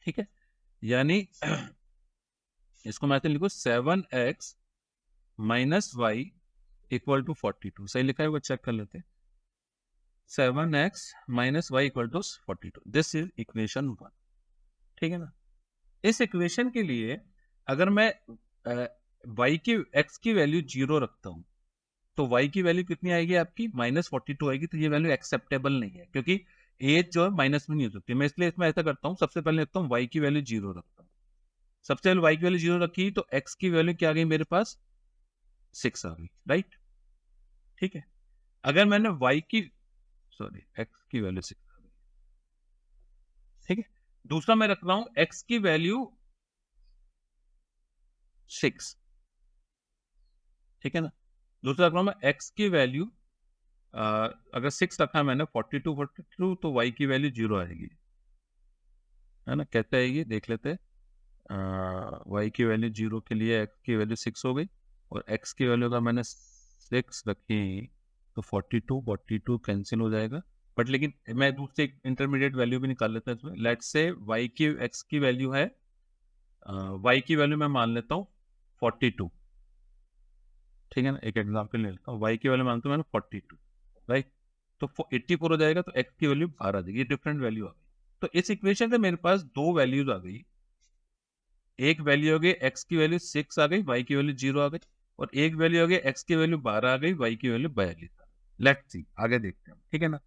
ठीक है, यानी इसको मैं लिखू 7x minus y equal to 42। सही लिखा है, वो चेक कर लेते हैं। 7x minus y equal to 42, this is equation 1। ठीक है ना। इस इक्वेशन के लिए अगर मैं y की x की वैल्यू 0 रखता हूं, तो y की वैल्यू कितनी आएगी आपकी? -42 आएगी। तो ये वैल्यू एक्सेप्टेबल नहीं है, क्योंकि एज जो है माइनस में नहीं हो सकती। मैं इसलिए इसमें ऐसा करता हूँ, सबसे पहले लिखता हूँ y की वैल्यू 0 रखता हूँ। सबसे पहले y की वैल्यू 0 रखी, तो x की वैल्यू क्या आ गई मेरे पास? 6 आ गई, राइट। ठीक है, अगर मैंने x की वैल्यू 6 आ गई। ठीक है, दूसरा मैं रख रहा हूं x की वैल्यू 6। ठीक है ना, दूसरा रख रहा हूं मैं x की वैल्यू, अगर 6 रखा है मैंने 42 तो y की वैल्यू 0 आएगी, है ना। कैसे आएगी देख लेते हैं। y की वैल्यू 0 के लिए x की वैल्यू 6 हो गई, और x की वैल्यू अगर मैंने 6 रखी तो 42 कैंसिल हो जाएगा। बट लेकिन मैं दूसरी इंटरमीडिएट वैल्यू भी निकाल लेता हूँ इसमें। लेट्स से y की x की वैल्यू है, y की वैल्यू मैं मान लेता हूँ 42। ठीक है ना, एक एग्जाम्पल ले लेता हूँ। y की वैल्यू मानता हूँ मैंने 42, राइट। तो 84 हो जाएगा, तो x की वैल्यू 12 आ जाएगी, डिफरेंट वैल्यू आ गई। तो इस इक्वेशन से मेरे पास दो वैल्यूज आ गई। एक वैल्यू हो गई x की वैल्यू 6 आ गई, y की वैल्यू 0 आ गई, और एक वैल्यू हो गई x की वैल्यू 12 आ गई, y की वैल्यू 42 आ गई। लेट्स सी, आगे देखते हैं। ठीक है ना,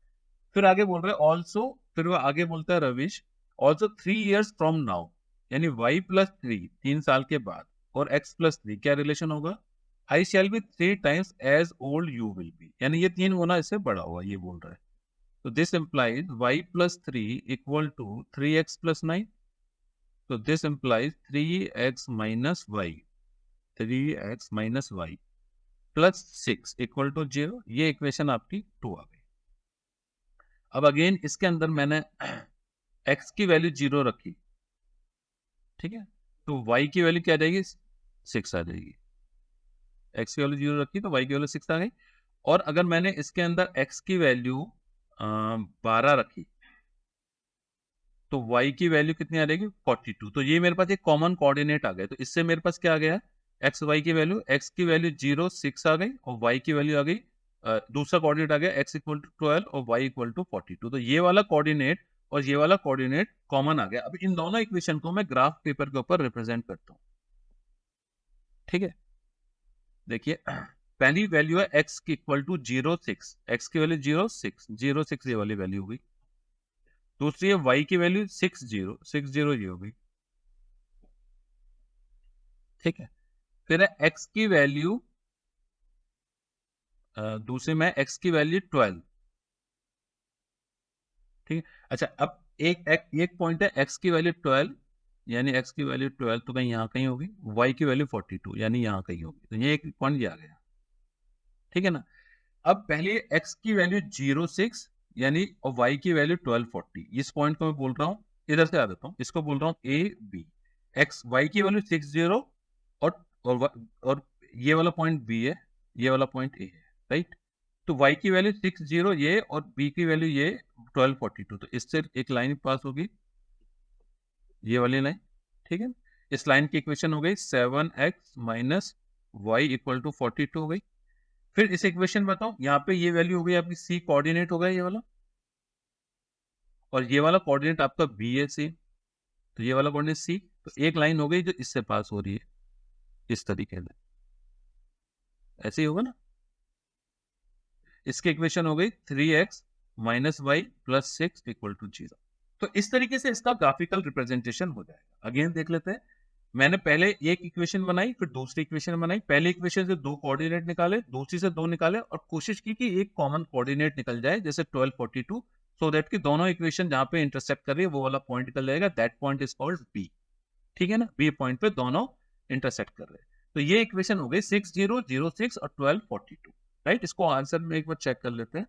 फिर आगे बोल रहे हैं ऑल्सो, फिर वो आगे बोलता है रविश ऑल्सो 3 years फ्रॉम नाउ, यानी y प्लस 3 3 साल के बाद, और x प्लस 3 क्या रिलेशन होगा? I shall be 3 times as old you will be, यानी ये 3 गुना इससे बड़ा हुआ, ये बोल रहा है। तो this implies y plus 3 equal to 3x plus 9. So this implies 3x minus y, 3x minus y plus 6 equal to 0. ये इक्वेशन आपकी 2 आ गई। अब अगेन इसके अंदर मैंने x की वैल्यू 0 रखी। ठीक है, तो y की वैल्यू क्या आ जाएगी? 6 आ जाएगी। x की वैल्यू 0 रखी तो y की वैल्यू 6 आ गई। और अगर मैंने इसके अंदर x की वैल्यू 12 रखी, तो y की वैल्यू कितनी आ जाएगी? 42। तो ये मेरे पास एक कॉमन कोऑर्डिनेट आ गया। तो इससे मेरे पास क्या आ गया? x y की वैल्यू, x की वैल्यू 0 6 आ गई, और y की वैल्यू आ गई, दूसरा कोऑर्डिनेट आ गया x इक्वल टू 12 और y इक्वल टू 42। तो ये वाला कोऑर्डिनेट और ये वाला कोऑर्डिनेट कॉमन आ गया। अब इन दोनों इक्वेशन को मैं ग्राफ पेपर के ऊपर रिप्रेजेंट करता हूँ। ठीक है, देखिए पहली वैल्यू है x की इक्वल टू 0.6, x की वैल्यू 0.6 ये वाली वैल्यू हुई। दूसरी है y की वैल्यू 60 ये होगी। ठीक है, फिर है x की वैल्यू, दूसरे में x की वैल्यू 12। ठीक है, अच्छा अब एक पॉइंट है x की वैल्यू 12, यानी x की वैल्यू 12 तो कहीं यहाँ कहीं होगी, y की वैल्यू 42 यानी यहाँ कहीं होगी, तो ये एक पॉइंट आ गया। ठीक है ना, अब पहले x की वैल्यू 0.6 यानी और y की वैल्यू 1240, इस पॉइंट को मैं बोल रहा हूँ, इधर से आ जाता हूँ, इसको बोल रहा हूँ a b। x y की वैल्यू 60 और ये वाला पॉइंट b है, ये वाला पॉइंट a है, राइट। तो y की वैल्यू 60 ये और b की वैल्यू ये 1242, तो इससे एक लाइन पास होगी, ये वाली लाइन। ठीक है, इस लाइन की इक्वेशन हो गई 7x minus y equal to 42 हो गई। फिर इस इक्वेशन बताओ, यहाँ पे ये वैल्यू हो गई आपकी c कोऑर्डिनेट हो गया ये वाला, और ये वाला कोऑर्डिनेट आपका b है c, तो ये वाला कोऑर्डिनेट c, तो एक लाइन हो गई जो इससे पास हो रही है इस तरीके से, ऐसे ही होगा ना। इसकी इक्वेशन हो गई 3x minus y plus 6 equal to 0। तो इस तरीके से इसका ग्राफिकल रिप्रेजेंटेशन हो जाएगा। अगेन देख लेते हैं, मैंने पहले एक इक्वेशन बनाई, फिर दूसरी इक्वेशन बनाई। पहली इक्वेशन से दो कोऑर्डिनेट निकाले, दूसरी से दो निकाले, और कोशिश की कि एक कॉमन कोऑर्डिनेट निकल जाए, जैसे 1242, सो दैट कि दोनों इक्वेशन जहां पे इंटरसेक्ट कर रही है वो वाला पॉइंट निकल जाएगा, that point is called B. ठीक है ना, बी पॉइंट पे दोनों इंटरसेक्ट कर रहे हैं। तो ये इक्वेशन हो गई 6006 और 1242, राइट। इसको आंसर में एक बार चेक कर लेते हैं।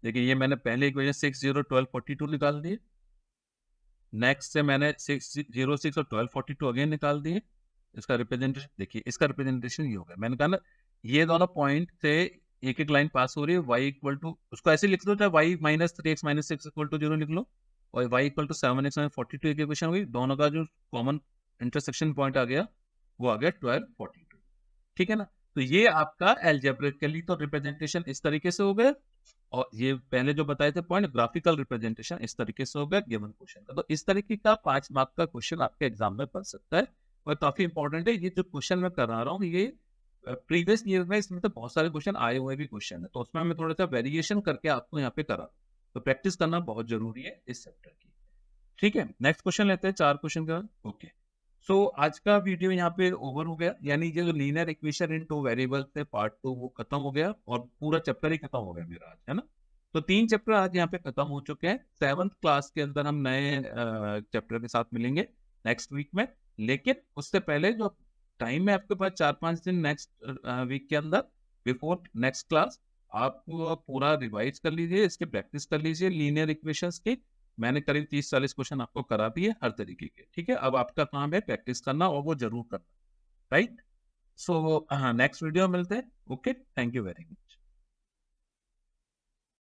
देखिए ये मैंने पहले इक्वेशन 60 1242 निकाल दिए, नेक्स्ट से मैंने 606 और 1242 अगेन निकाल दिए। इसका रिप्रेजेंटेशन देखिए, इसका रिप्रेजेंटेशन ये होगा, मैंने कहा ना ये दोनों पॉइंट से एक एक लाइन पास हो रही है, y इक्वल टू, उसको ऐसे लिख दो, चाहे y minus 3x minus 6 equal to 0 लिख लो, और y equal to 7x minus 42 एक इक्वेशन हो गई। दोनों का जो कॉमन इंटरसेक्शन पॉइंट आ गया वो आ गया 1242। ठीक है ना, तो ये आपका एल्जेब्रिकली तो रिप्रेजेंटेशन इस तरीके से हो गया, और ये पहले जो बताए थे पॉइंट ग्राफिकल रिप्रेजेंटेशन इस तरीके से हो गया गिवन क्वेश्चन का। तो इस तरीके का 5 मार्क का क्वेश्चन आपके एग्जाम में बन सकता है, और काफी इंपॉर्टेंट है। ये जो क्वेश्चन मैं करा रहा हूँ ये प्रीवियस ईयर में इसमें तो बहुत सारे क्वेश्चन आए हुए भी क्वेश्चन है, तो उसमें मैं थोड़ा सा वेरिएशन करके आपको यहाँ पे करा, तो प्रैक्टिस करना बहुत जरूरी है इस चैप्टर की। ठीक है, नेक्स्ट क्वेश्चन लेते हैं, 4 क्वेश्चन का। ओके, सो आज का वीडियो यहाँ पे ओवर हो गया, यानी ये जो linear equation in two variable थे पार्ट 2 वो खत्म हो गया, और पूरा चैप्टर ही खत्म हो गया मेरा आज, है ना। तो 3 चैप्टर आज यहाँ पे खत्म हो चुके हैं। 7th क्लास के अंदर हम नए चैप्टर के साथ मिलेंगे नेक्स्ट वीक में, लेकिन उससे पहले जो टाइम है आपके पास 4-5 दिन नेक्स्ट वीक के अंदर, बिफोर नेक्स्ट क्लास, आप पूरा रिवाइज कर लीजिए, इसकी प्रैक्टिस कर लीजिए लीनियर इक्वेशंस की। मैंने करीब 30-40 क्वेश्चन आपको करा दिए हर तरीके के। ठीक है, अब आपका काम है प्रैक्टिस करना, और वो जरूर करना, राइट। सो हाँ, नेक्स्ट वीडियो मिलते हैं। Okay, thank you very much.